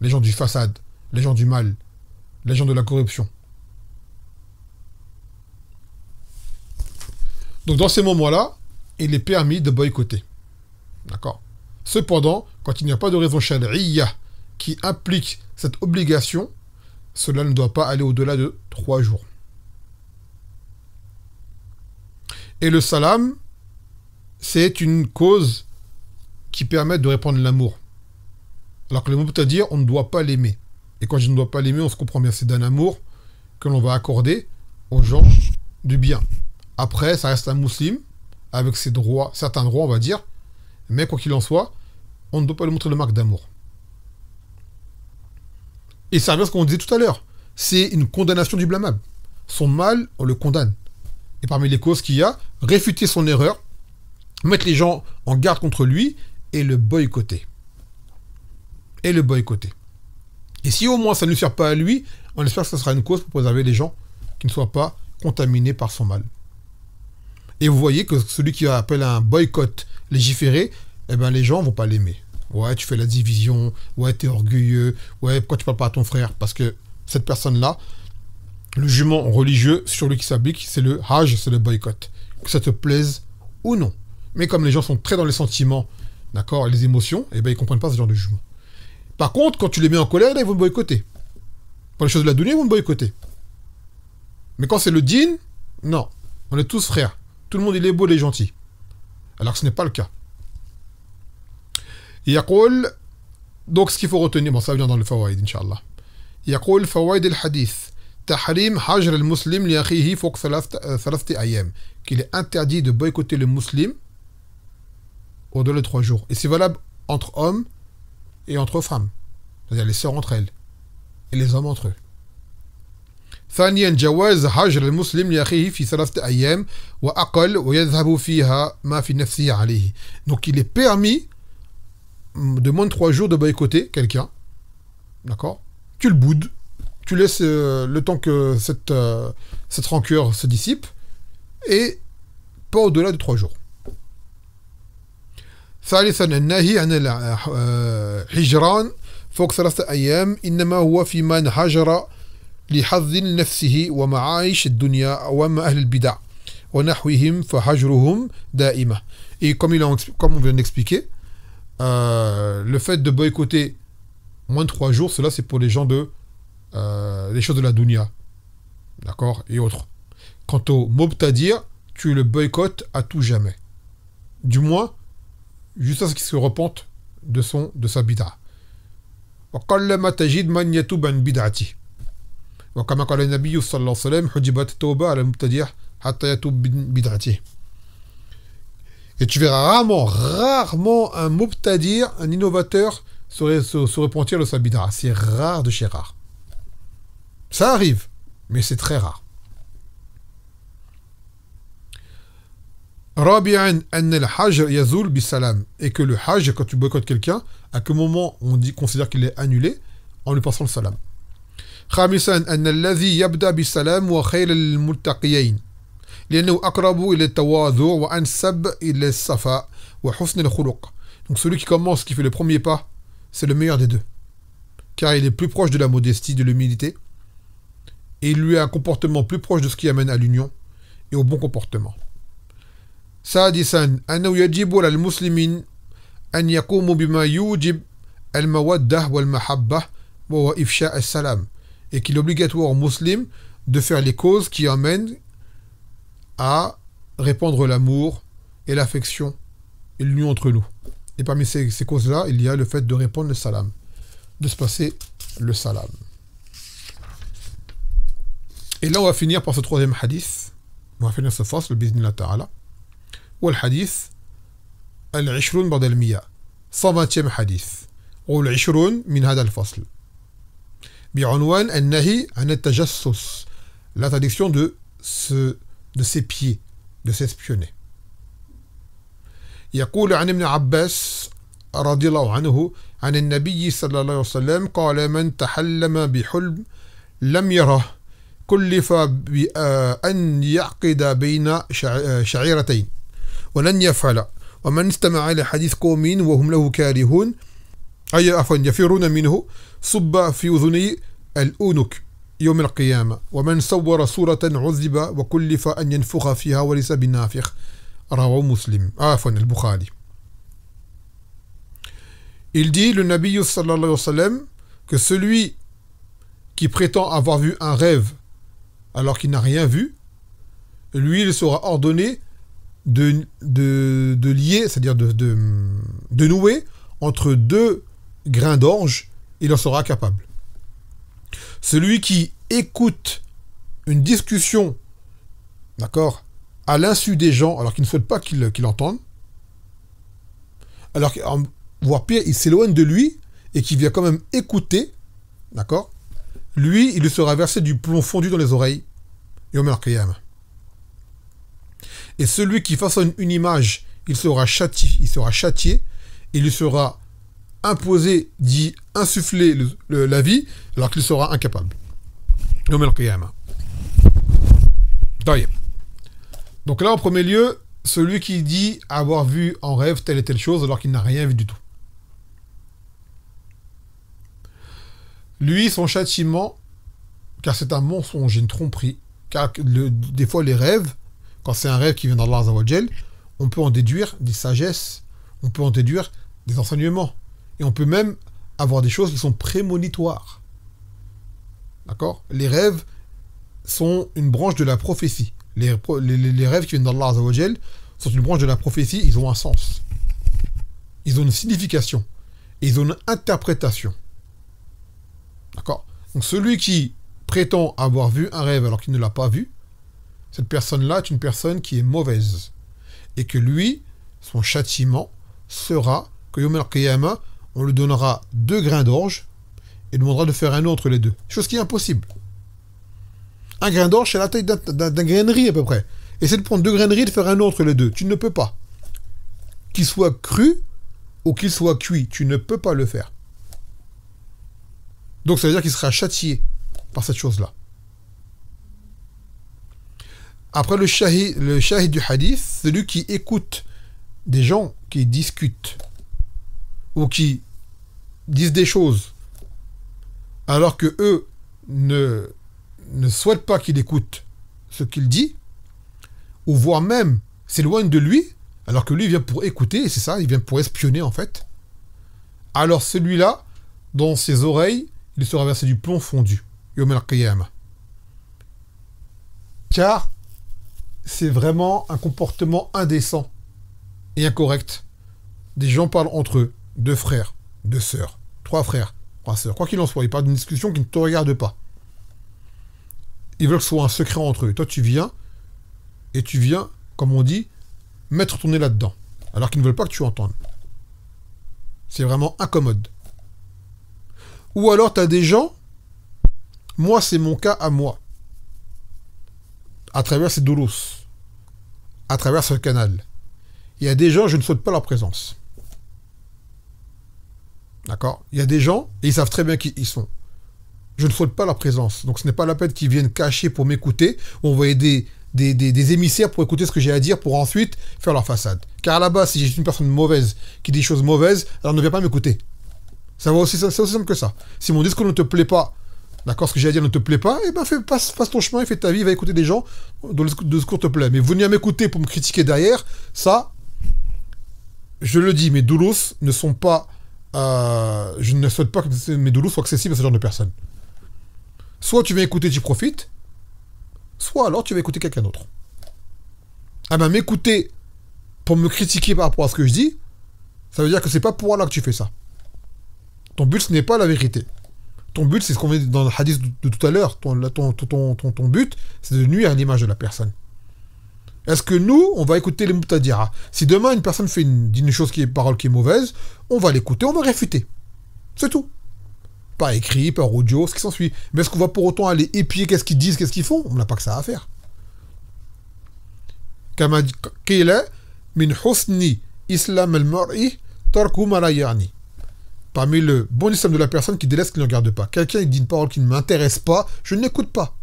Les gens du façade, les gens du mal, les gens de la corruption. Donc dans ces moments-là, il est permis de boycotter. D'accord? Cependant, quand il n'y a pas de raison shari'iyya qui implique cette obligation, cela ne doit pas aller au-delà de 3 jours. Et le salam, c'est une cause qui permet de répandre l'amour. Alors que le mubtadir, on ne doit pas l'aimer. Et quand je ne dois pas l'aimer, on se comprend bien, c'est d'un amour que l'on va accorder aux gens du bien. Après, ça reste un musulman, avec ses droits, certains droits, on va dire, mais quoi qu'il en soit, on ne doit pas lui montrer le marque d'amour. Et ça revient à ce qu'on disait tout à l'heure. C'est une condamnation du blâmable. Son mal, on le condamne. Et parmi les causes qu'il y a, réfuter son erreur, mettre les gens en garde contre lui et le boycotter. Et le boycotter. Et si au moins ça ne lui sert pas à lui, on espère que ce sera une cause pour préserver les gens qui ne soient pas contaminés par son mal. Et vous voyez que celui qui appelle à un boycott légiféré, eh ben les gens vont pas l'aimer. Ouais, tu fais la division, ouais, t'es orgueilleux, ouais, pourquoi tu parles pas à ton frère? Parce que cette personne-là, le jugement religieux sur lui qui s'applique, c'est le hajj, c'est le boycott. Que ça te plaise ou non. Mais comme les gens sont très dans les sentiments, d'accord, et les émotions, eh ben ils comprennent pas ce genre de jugement. Par contre, quand tu les mets en colère, là, ils vont te boycotter. Pour les choses de la dunya, ils vont te boycotter. Mais quand c'est le djinn, non. On est tous frères. Tout le monde, il est beau, il est gentil. Alors que ce n'est pas le cas. يقول, donc ce qu'il faut retenir, bon ça vient dans le fawaïd, Inch'Allah. يقول فوائد الحديث تحريم حجر المسلم لأخيه فوق 3 أيام, qu'il est interdit de boycotter le musulman au-delà de 3 jours. Et c'est valable entre hommes et entre femmes. C'est-à-dire les sœurs entre elles et les hommes entre eux. ثانيا جواز حجر المسلم لأخيه في 3 أيام وأقل ويذهب فيها ما في نفسه عليه. Donc il est permis de moins de 3 jours de boycotter quelqu'un. D'accord? Tu le boudes, tu laisses le temps que cette rancœur se dissipe, et pas au-delà de 3 jours. ثالثا النهي عن الهجران فوق 3 أيام إنما هو فيما هجر لحظ نفسه ومعايش الدنيا وما أهل البدع ونحوهم فهجرهم دائمة. Et comme on vient d'expliquer, le fait de boycotter moins de 3 jours, cela c'est pour les gens les choses de la dunya, d'accord, et autres. Quant au mubtadir, tu le boycottes à tout jamais. Du moins, juste à ce qu'il se repente de sa bid'a. وقلما تجد من يتوب عن بدعته. وكما قال النبي صلى الله عليه وسلم حجبت التوبة على المبتدع حتى يتوب بدعته. Et tu verras rarement un mubtadir, un innovateur, se repentir de sa bid'a. C'est rare de chez rare. Ça arrive, mais c'est très rare. رابعا أن الحج يزول بالسلام. Et que le hajj, quand tu boycottes quelqu'un, à quel moment on considère qu'il est annulé? En lui passant le salam. خامسا أن الذي يبدأ بالسلام هو خير الملتقيين لأنه أقرب إلى التواضع وأنسب إلى الصفاء وحسن الخلق. Donc celui qui commence, qui fait le premier pas, c'est le meilleur des deux, car il est plus proche de la modestie, de l'humilité, et il lui a un comportement plus proche de ce qui amène à l'union et au bon comportement. سادسا أنه يجب على المسلمين أن يقوموا بما يوجب المودة والمحبة وهو إفشاء السلام. Et qu'il est obligatoire aux musulmans de faire les causes qui amènent à répandre l'amour et l'affection et l'union entre nous. Et parmi ces causes-là, il y a le fait de répandre le salam, de se passer le salam. Et là, on va finir par ce 3e hadith. On va finir ce fasl, bi'idhnillah ta'ala. والحديث العشرون بعد المئة 120 حديث والعشرون من هذا الفصل بعنوان النهي عن التجسس, l'interdiction de s'épier, de s'espionner. يقول عن ابن عباس رضي الله عنه عن النبي صلى الله عليه وسلم قال من تحلم بحلم لم يره كلف بأن يعقد بين شعيرتين ولن يفعل ومن استمع إلى حديث قوم وهم له كارهون أي عفوا يفرون منه صب في أذني الأونك يوم القيامة ومن صور صورة عذب وكلف أن ينفخ فيها وليس بالنافخ رواه مسلم عفوا البخاري. Il dit, le Nabi sallallahu alayhi wa sallam, que celui qui prétend avoir vu un rêve alors qu'il n'a rien vu, lui il sera ordonné de lier, c'est-à-dire de nouer entre 2 grains d'orge, il en sera capable. Celui qui écoute une discussion, d'accord, à l'insu des gens, alors qu'ils ne souhaitent pas qu'il entende, alors voire pire, il s'éloigne de lui et qui vient quand même écouter, d'accord, lui, il lui sera versé du plomb fondu dans les oreilles, Yom al-Qiyamah. Et celui qui façonne une image, il sera châtié, il lui sera imposé d'y insuffler la vie, alors qu'il sera incapable. Yom al-Qiyamah. Donc là, en premier lieu, celui qui dit avoir vu en rêve telle et telle chose, alors qu'il n'a rien vu du tout. Lui, son châtiment, car c'est un mensonge, une tromperie, car des fois les rêves, quand c'est un rêve qui vient d'Allah Azza wa Jal, on peut en déduire des sagesses, on peut en déduire des enseignements, et on peut même avoir des choses qui sont prémonitoires. D'accord? Les rêves sont une branche de la prophétie. Les rêves qui viennent d'Allah Azza wa Jal sont une branche de la prophétie, ils ont un sens. Ils ont une signification. Et ils ont une interprétation. D'accord? Donc celui qui prétend avoir vu un rêve alors qu'il ne l'a pas vu, cette personne-là est une personne qui est mauvaise. Et que lui, son châtiment sera que Yom al-Qiyamah, on lui donnera 2 grains d'orge et demandera de faire un autre entre les 2. Chose qui est impossible. Un grain d'orge, c'est la taille d'un grain de riz à peu près. Essaie de prendre 2 grains de riz et de faire un autre les 2. Tu ne peux pas. Qu'il soit cru ou qu'il soit cuit, tu ne peux pas le faire. Donc ça veut dire qu'il sera châtié par cette chose-là. Après le shahid du hadith, celui qui écoute des gens qui discutent ou qui disent des choses alors que eux ne souhaitent pas qu'il écoute ce qu'il dit, ou voire même s'éloigne de lui, alors que lui vient pour écouter, et c'est ça, il vient pour espionner en fait, alors celui-là, dans ses oreilles, il sera versé du plomb fondu, yawm al-qiyamah. Car c'est vraiment un comportement indécent et incorrect. Des gens parlent entre eux, deux frères, deux sœurs, trois frères, trois sœurs, quoi qu'il en soit, ils parlent d'une discussion qui ne te regarde pas. Ils veulent que ce soit un secret entre eux. Toi, tu viens, comme on dit, mettre ton nez là-dedans, alors qu'ils ne veulent pas que tu entendes. C'est vraiment incommode. Ou alors, tu as des gens, moi, c'est mon cas à moi, à travers ces doulos, à travers ce canal. Il y a des gens, je ne souhaite pas leur présence. D'accord? Il y a des gens, et ils savent très bien qui ils sont. Je ne souhaite pas leur présence. Donc ce n'est pas la peine qu'ils viennent cacher pour m'écouter, ou envoyer des émissaires pour écouter ce que j'ai à dire, pour ensuite faire leur façade. Car à la base, si j'ai une personne mauvaise qui dit des choses mauvaises, alors ne viens pas m'écouter. C'est aussi simple que ça. Si mon discours ne te plaît pas, d'accord, ce que j'ai à dire ne te plaît pas, eh ben passe ton chemin et fais ta vie, va écouter des gens dont le discours te plaît. Mais venir m'écouter pour me critiquer derrière, ça, je le dis, mes doulos ne sont pas... je ne souhaite pas que mes doulos soient accessibles à ce genre de personnes. Soit tu viens écouter, tu profites, soit alors tu vas écouter quelqu'un d'autre. Ah ben m'écouter pour me critiquer par rapport à ce que je dis, ça veut dire que c'est pas pour Allah que tu fais ça. Ton but, ce n'est pas la vérité. Ton but, c'est ce qu'on dit dans le hadith de tout à l'heure. Ton but, c'est de nuire à l'image de la personne. Est-ce que nous, on va écouter les mubtadi'a? Si demain, une personne dit une chose parole qui est mauvaise, on va l'écouter, on va réfuter. C'est tout. Par écrit, par audio, ce qui s'ensuit. Mais est-ce qu'on va pour autant aller épier qu'est-ce qu'ils disent, qu'est-ce qu'ils font? On n'a pas que ça à faire. Kama qila min husni islam al-mar'i tarku ma la ya'ni. Parmi le bon islam de la personne qui délaisse, qui ne regarde pas. Quelqu'un il dit une parole qui ne m'intéresse pas, je ne l'écoute pas.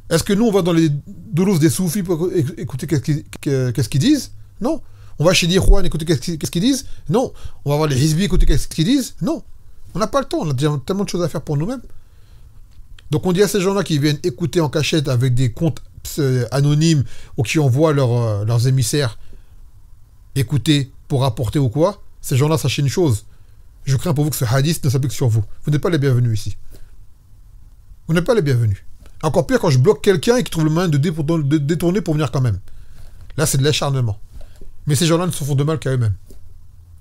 Est-ce que nous, on va dans les doulos des soufis pour écouter qu'est-ce qu'ils disent? Non. On va chez les Ikhwan écouter qu'est-ce qu'ils disent? Non. On va voir les Hizbi écouter qu'est-ce qu'ils disent? Non. On n'a pas le temps, on a déjà tellement de choses à faire pour nous-mêmes. Donc on dit à ces gens-là qui viennent écouter en cachette avec des comptes anonymes ou qui envoient leurs émissaires écouter pour rapporter ou quoi, ces gens-là, sachez une chose. Je crains pour vous que ce hadith ne s'applique sur vous. Vous n'êtes pas les bienvenus ici. Vous n'êtes pas les bienvenus. Encore pire quand je bloque quelqu'un et qui trouve le moyen de détourner pour venir quand même. Là, c'est de l'acharnement. Mais ces gens-là ne se font de mal qu'à eux-mêmes.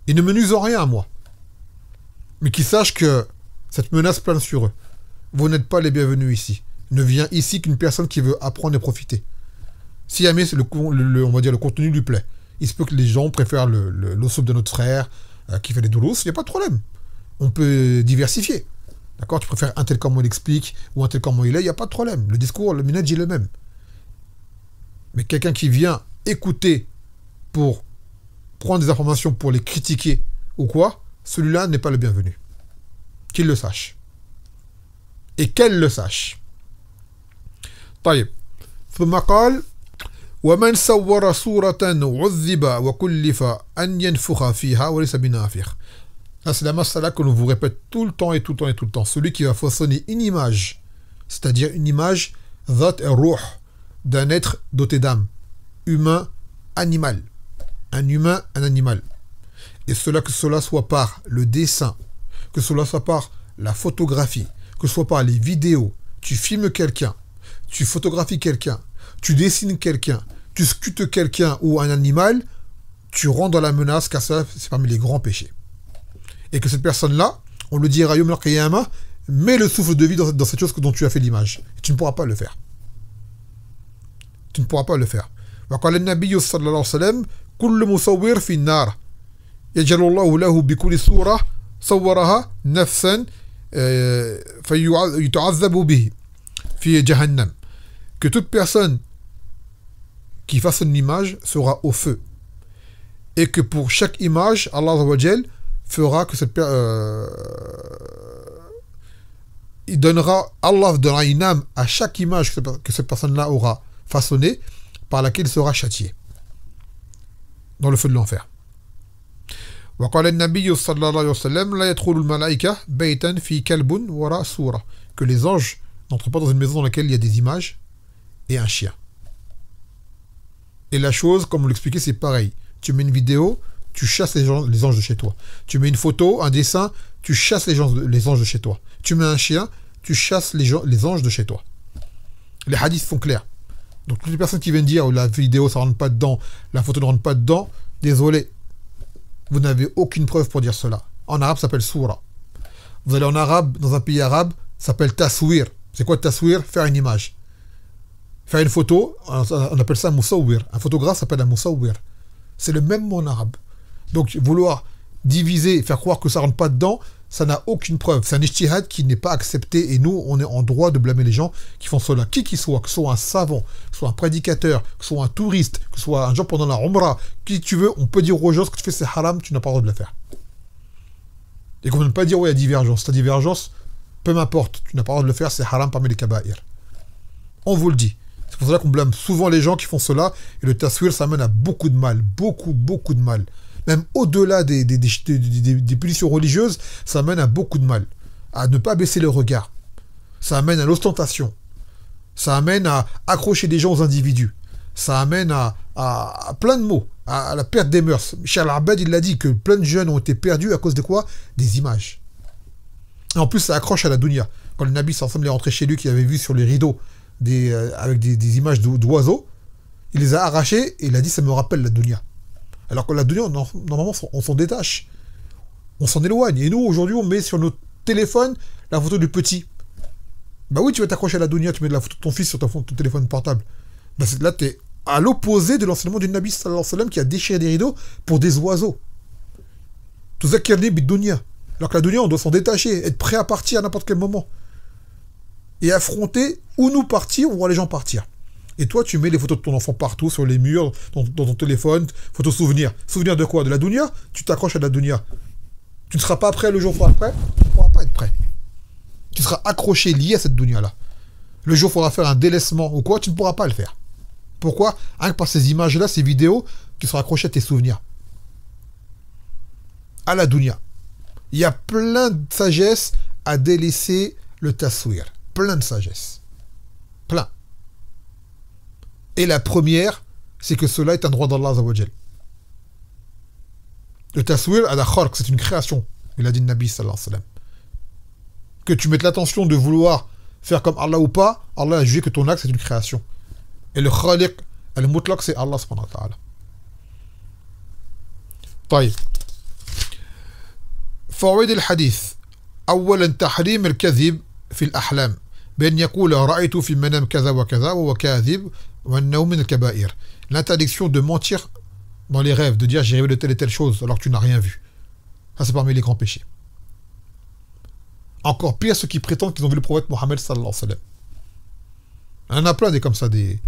Ils ne me nuisent en rien à moi. Mais qu'ils sachent que cette menace plane sur eux. Vous n'êtes pas les bienvenus ici. Ne vient ici qu'une personne qui veut apprendre et profiter. Si jamais on va dire, le contenu lui plaît, il se peut que les gens préfèrent l'ossoub de notre frère qui fait des doulos, il n'y a pas de problème. On peut diversifier. D'accord? Tu préfères un tel comment il explique ou un tel comment il est, il n'y a pas de problème. Le discours, le minhaj est le même. Mais quelqu'un qui vient écouter pour prendre des informations pour les critiquer ou quoi, celui-là n'est pas le bienvenu. Qu'il le sache. Et qu'elle le sache. طيب. ثم قال ومن صور صورة عذب وكلف أن ينفخ فيها وليس بنافخ. Là, c'est la masala que l'on vous répète tout le temps et tout le temps et tout le temps. Celui qui va façonner une image, c'est-à-dire une image dhat ruh, d'un être doté d'âme, humain, animal. Un humain, un animal. Et que cela soit par le dessin, que cela soit par la photographie, que ce soit par les vidéos, tu filmes quelqu'un, tu photographies quelqu'un, tu dessines quelqu'un, tu sculptes quelqu'un ou un animal, tu rentres dans la menace, car ça, c'est parmi les grands péchés. Et que cette personne-là, on le dira yawm al-qiyamah, mets le souffle de vie dans cette chose dont tu as fait l'image. Et tu ne pourras pas le faire. Tu ne pourras pas le faire. وقال النبي صلى الله عليه وسلم كل مصور في النار يجعل الله له بكل صورة صورها نفسا فيتعذب به في جهنم. Que toute personne qui fasse une image sera au feu. Et que pour chaque image, Allah Azza wa Jal fera que Allah donnera une âme à chaque image que cette personne-là aura façonnée, par laquelle il sera châtié dans le feu de l'enfer. وقال النبي صلى الله عليه وسلم لا يدخل الملائكة بيتا في كلب وراء سورة, que les anges n'entrent pas dans une maison dans laquelle il y a des images et un chien. Et la chose, comme on l'expliquait, c'est pareil. Tu mets une vidéo, tu chasses les anges de chez toi. Tu mets une photo, un dessin, tu chasses les anges de chez toi. Tu mets un chien, tu chasses les anges de chez toi. Les hadiths sont clairs. Donc toutes les personnes qui viennent dire oh, la vidéo ça rentre pas dedans, la photo ne rentre pas dedans, désolé. Vous n'avez aucune preuve pour dire cela. En arabe, ça s'appelle soura. Vous allez en arabe, dans un pays arabe, ça s'appelle taswir. C'est quoi taswir? Faire une image. Faire une photo, on appelle ça mousawir. Un photographe s'appelle un mousawir. C'est le même mot en arabe. Donc, vouloir diviser, faire croire que ça rentre pas dedans, ça n'a aucune preuve. C'est un ijtihad qui n'est pas accepté et nous, on est en droit de blâmer les gens qui font cela. Qui qu'il soit, que ce soit un savant, que ce soit un prédicateur, que ce soit un touriste, que ce soit un gens pendant la Umrah, qui tu veux, on peut dire aux gens ce que tu fais c'est haram, tu n'as pas le droit de le faire. Et qu'on ne peut pas dire, oui, il y a divergence. Ta divergence, peu m'importe, tu n'as pas le droit de le faire, c'est haram parmi les kaba'ir. On vous le dit. C'est pour cela qu'on blâme souvent les gens qui font cela, et le taswir, ça mène à beaucoup de mal, beaucoup de mal. Même au-delà des punitions religieuses, ça mène à beaucoup de mal. À ne pas baisser le regard. Ça amène à l'ostentation. Ça amène à accrocher des gens aux individus. Ça amène à plein de mots, à la perte des mœurs. Charles Abed, il l'a dit, que plein de jeunes ont été perdus à cause de quoi? Des images. Et en plus, ça accroche à la dunya. Quand le Nabi sallallahu alayhi wa sallam est rentré chez lui, qu'il avait vu sur les rideaux avec des images d'oiseaux, il les a arrachées et il a dit, ça me rappelle la dunya. Alors que la dunya, normalement, on s'en détache. On s'en éloigne. Et nous, aujourd'hui, on met sur notre téléphone la photo du petit. Bah oui, tu vas t'accrocher à la dunya, tu mets de la photo de ton fils sur ton téléphone portable. Bah là, tu es à l'opposé de l'enseignement du Nabi sallallahu alayhi wa sallam qui a déchiré des rideaux pour des oiseaux. Tuzakirni bid dunya. Alors que la dunya, on doit s'en détacher, être prêt à partir à n'importe quel moment. Et affronter où nous partir, où voir les gens partir. Et toi, tu mets les photos de ton enfant partout, sur les murs, dans ton téléphone, photos souvenirs. Souvenirs de quoi? De la dunya? Tu t'accroches à la dunya. Tu ne seras pas prêt le jour où il faudra être prêt? Tu ne pourras pas être prêt. Tu seras accroché, lié à cette dunya-là. Le jour où il faudra faire un délaissement ou quoi, tu ne pourras pas le faire. Pourquoi? Rien que par ces images-là, ces vidéos, tu seras accroché à tes souvenirs. À la dunya. Il y a plein de sagesse à délaisser le taswir. Plein de sagesse. Plein. Et la première, c'est que cela est un droit d'Allah Azza wa Jal. Le taswir à la kharq, c'est une création. Il a dit le Nabi sallallahu alayhi wa sallam. Que tu mettes l'attention de vouloir faire comme Allah ou pas, Allah a jugé que ton acte c'est une création. Et le khaliq, le mutlaq, c'est Allah subhanahu wa ta'ala. طيب. فوائد الحديث. أولا تحريم الكذب في الأحلام. بأن يقول رأيت في المنام كذا وكذا وهو كاذب والنوم من الكبائر. L'interdiction de mentir dans les rêves, de dire j'ai rêvé de telle et telle chose alors que tu n'as rien vu. Ça c'est parmi les grands péchés. Encore pire ceux qui prétendent qu'ils ont vu le prophète Mohammed sallallahu alayhi wa sallam. Il y en a plein des comme ça, des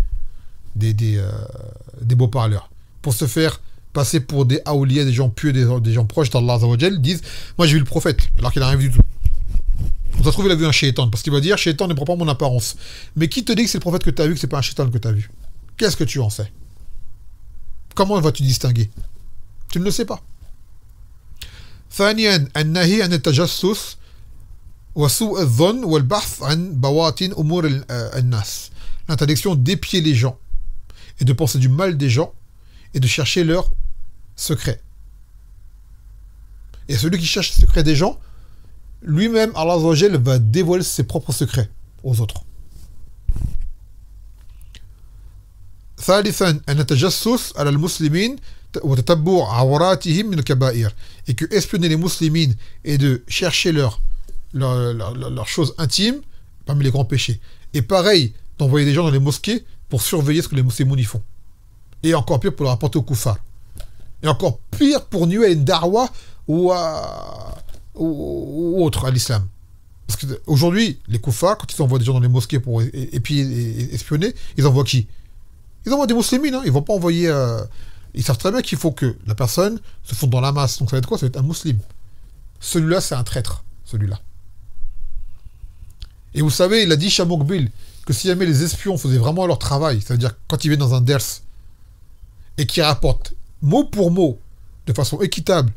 beaux parleurs. Pour se faire passer pour des awliya, des gens pieux, des gens proches d'Allah Azza wa Jal, disent moi j'ai vu le prophète alors qu'il n'a rien vu du tout. On t'a trouvé il a vu un shaitan, parce qu'il va dire shaitan ne prend pas mon apparence. Mais qui te dit que c'est le prophète que tu as vu, que c'est pas un shaitan que tu as vu? Qu'est-ce que tu en sais? Comment vas-tu distinguer? Tu ne le sais pas. ثانيا النهي عن التجسس وسوء الظن والبحث عن بواطن أمور الناس. L'interdiction d'épier les gens et de penser du mal des gens et de chercher leurs secrets. Et celui qui cherche les secrets des gens, lui-même, Allah Azza wa Jal va dévoiler ses propres secrets aux autres. ثالثا أن التجسس على المسلمين وتتبع عوراتهم من الكبائر. Et que espionner les musulmans et de chercher leurs choses intimes parmi les grands péchés. Et pareil, d'envoyer des gens dans les mosquées pour surveiller ce que les musulmans y font. Et encore pire pour le rapporter aux kuffar. Et encore pire pour nuire à une da'wa ou autre à l'islam. Parce qu'aujourd'hui, les kuffar, quand ils envoient des gens dans les mosquées pour espionner, ils envoient qui? Ils envoient des musulmans, hein. Ils ne vont pas envoyer... Ils savent très bien qu'il faut que la personne se fonde dans la masse. Donc ça va être quoi? Ça va être un musulman. Celui-là, c'est un traître. Celui-là. Et vous savez, il a dit Chamokbil que si jamais les espions faisaient vraiment leur travail, c'est-à-dire quand ils viennent dans un ders et qu'ils rapportent mot pour mot, de façon équitable,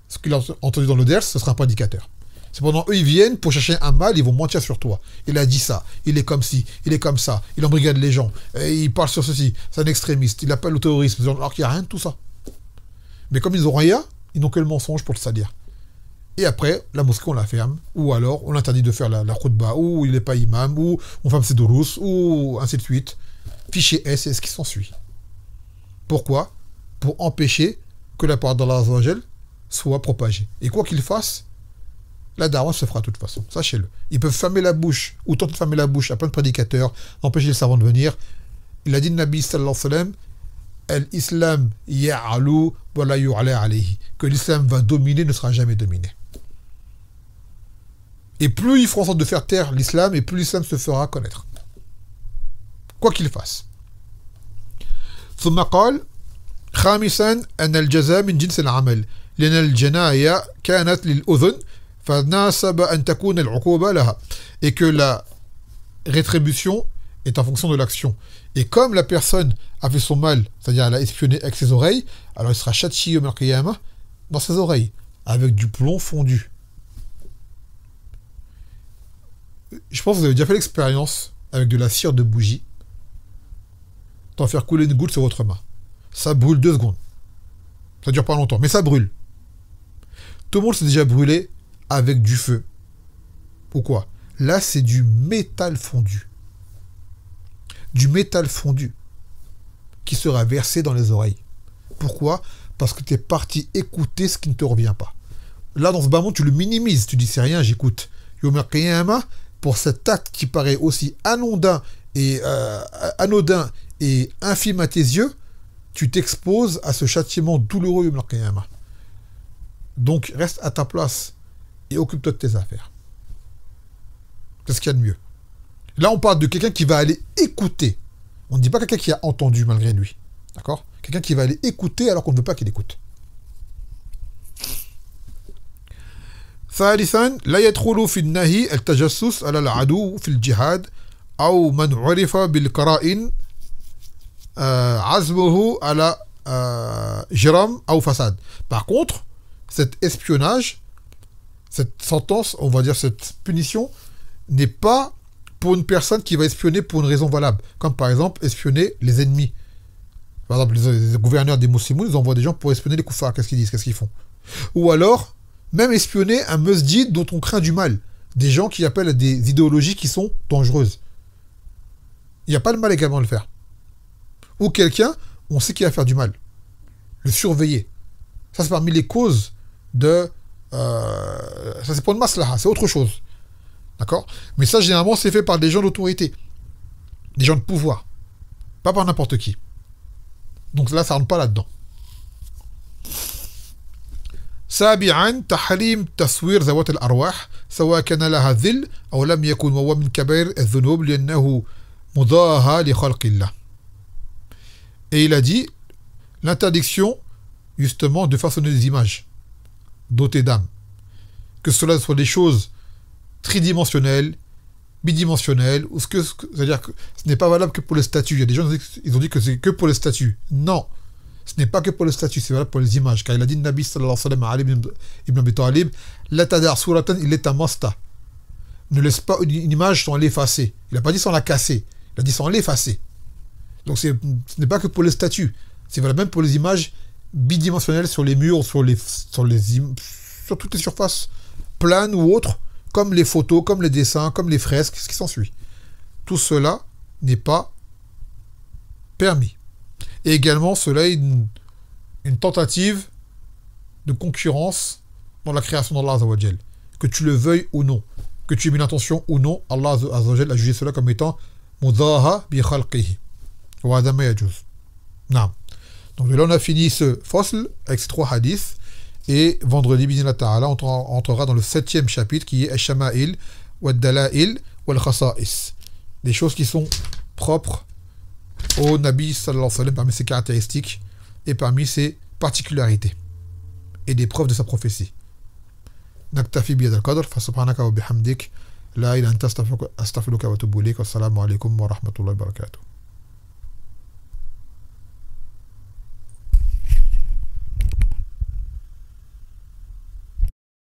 ce qu'ils ont entendu dans le ders, ce ne sera pas indicateur. Cependant, eux, ils viennent pour chercher un mal, ils vont mentir sur toi. Il a dit ça, il est comme ci, il est comme ça, il embrigade les gens, il parle sur ceci, c'est un extrémiste, il appelle au terrorisme, alors qu'il n'y a rien de tout ça. Mais comme ils n'ont rien, ils n'ont que le mensonge pour le salir. Et après, la mosquée, on la ferme, ou alors on interdit de faire la khutbah, ou il n'est pas imam, ou on ferme ses durus, ou ainsi de suite. Fichier S et ce qui s'ensuit. Pourquoi? Pour empêcher que la parole d'Allah Azza wa Jal soit propagée. Et quoi qu'il fasse, la da'wah se fera de toute façon, sachez-le. Ils peuvent fermer la bouche, ou tenter de fermer la bouche à plein de prédicateurs, empêcher les savants de venir. Il a dit, le Nabi sallallahu alayhi wa sallam, Al-Islam ya'alu wa la yu'ala alayhi, que l'islam va dominer, ne sera jamais dominé. Et plus ils feront en sorte de faire taire l'islam, et plus l'islam se fera connaître. Quoi qu'il fasse. ثم قال خامسا أن الجزاء من جنس العمل لأن الجناية كانت للأذن فناسب أن تكون العقوبة لها. Et que la rétribution est en fonction de l'action. Et comme la personne a fait son mal, c'est-à-dire elle a espionné avec ses oreilles, alors il sera châtié au Qiyamah dans ses oreilles, avec du plomb fondu. Je pense que vous avez déjà fait l'expérience avec de la cire de bougie, d'en faire couler une goutte sur votre main. Ça brûle 2 secondes. Ça dure pas longtemps, mais ça brûle. Tout le monde s'est déjà brûlé avec du feu. Pourquoi? Là, c'est du métal fondu. Du métal fondu qui sera versé dans les oreilles. Pourquoi? Parce que tu es parti écouter ce qui ne te revient pas. Là, dans ce bas monde, tu le minimises. Tu dis, c'est rien, j'écoute. Yom al-Qiyamah, pour cet acte qui paraît aussi anodin et infime à tes yeux, tu t'exposes à ce châtiment douloureux Yom al-Qiyamah. Donc, reste à ta place et occupe-toi de tes affaires. C'est ce qu'il y a de mieux. Là, on parle de quelqu'un qui va aller écouter. On ne dit pas quelqu'un qui a entendu malgré lui. D'accord? Quelqu'un qui va aller écouter alors qu'on ne veut pas qu'il écoute. ثالثا لا يدخل في النهي التجسس على العدو في الجهاد أو من عرف بالقرائن عزمه على جرم أو فساد. Par contre, cet espionnage, cette sentence, on va dire cette punition, n'est pas pour une personne qui va espionner pour une raison valable. Comme par exemple espionner les ennemis. Par exemple, les gouverneurs des musulmans, ils envoient des gens pour espionner les koufars. Qu'est-ce qu'ils disent? Qu'est-ce qu'ils font? Ou alors, même espionner un mesjid dont on craint du mal. Des gens qui appellent à des idéologies qui sont dangereuses. Il n'y a pas de mal également à le faire. Ou quelqu'un, on sait qu'il va faire du mal. Le surveiller. Ça, c'est parmi les causes de... ça, c'est pour une maslaha, c'est autre chose. D'accord? Mais ça, généralement, c'est fait par des gens d'autorité. Des gens de pouvoir. Pas par n'importe qui. Donc là, ça rentre pas là-dedans. سابعا تحريم تصوير ذوات الأرواح سواء كان لها ذل أو لم يكن وهو من كبائر الذنوب لأنه مضاهى لخلق الله. Et il a dit l'interdiction justement de façonner des images dotées d'âme. Que cela soit des choses tridimensionnelles, bidimensionnelles, ou c'est-à-dire que ce n'est pas valable que pour les statues. Il y a des gens qui ont dit que c'est que pour les statues. Non. Ce n'est pas que pour les statues, c'est valable pour les images. Car il a dit, Nabi sallallahu alayhi wa sallam à Ali ibn Abi Talib, la tadar suratan il est amasta. Ne laisse pas une image sans l'effacer. Il n'a pas dit sans la casser. Il a dit sans l'effacer. Donc ce n'est pas que pour les statues. C'est valable même pour les images bidimensionnelles sur les murs, sur toutes les surfaces planes ou autres, comme les photos, comme les dessins, comme les fresques, ce qui s'ensuit. Tout cela n'est pas permis. Et également, cela est une tentative de concurrence dans la création d'Allah Azza wa Jal. Que tu le veuilles ou non, que tu aies une intention ou non, Allah Azza wa Jal a jugé cela comme étant mudaha bi khalqihi. Wa hadha ma yajuz. Non. Donc là, on a fini ce fasl avec ces 3 hadiths. Et vendredi, bismillah ta'ala, on entrera dans le 7e chapitre qui est Ash-Shama'il, Wad-Dala'il, Wal-Khasa'is. Des choses qui sont propres au Nabi sallallahu alayhi wa sallam parmi ses caractéristiques et parmi ses particularités et des preuves de sa prophétie. Naktafi biyad al-qadr fa subhanaka wa bihamdik لا إله إلا أنت أستغفرك وأتوب إليك والسلام عليكم ورحمة الله وبركاته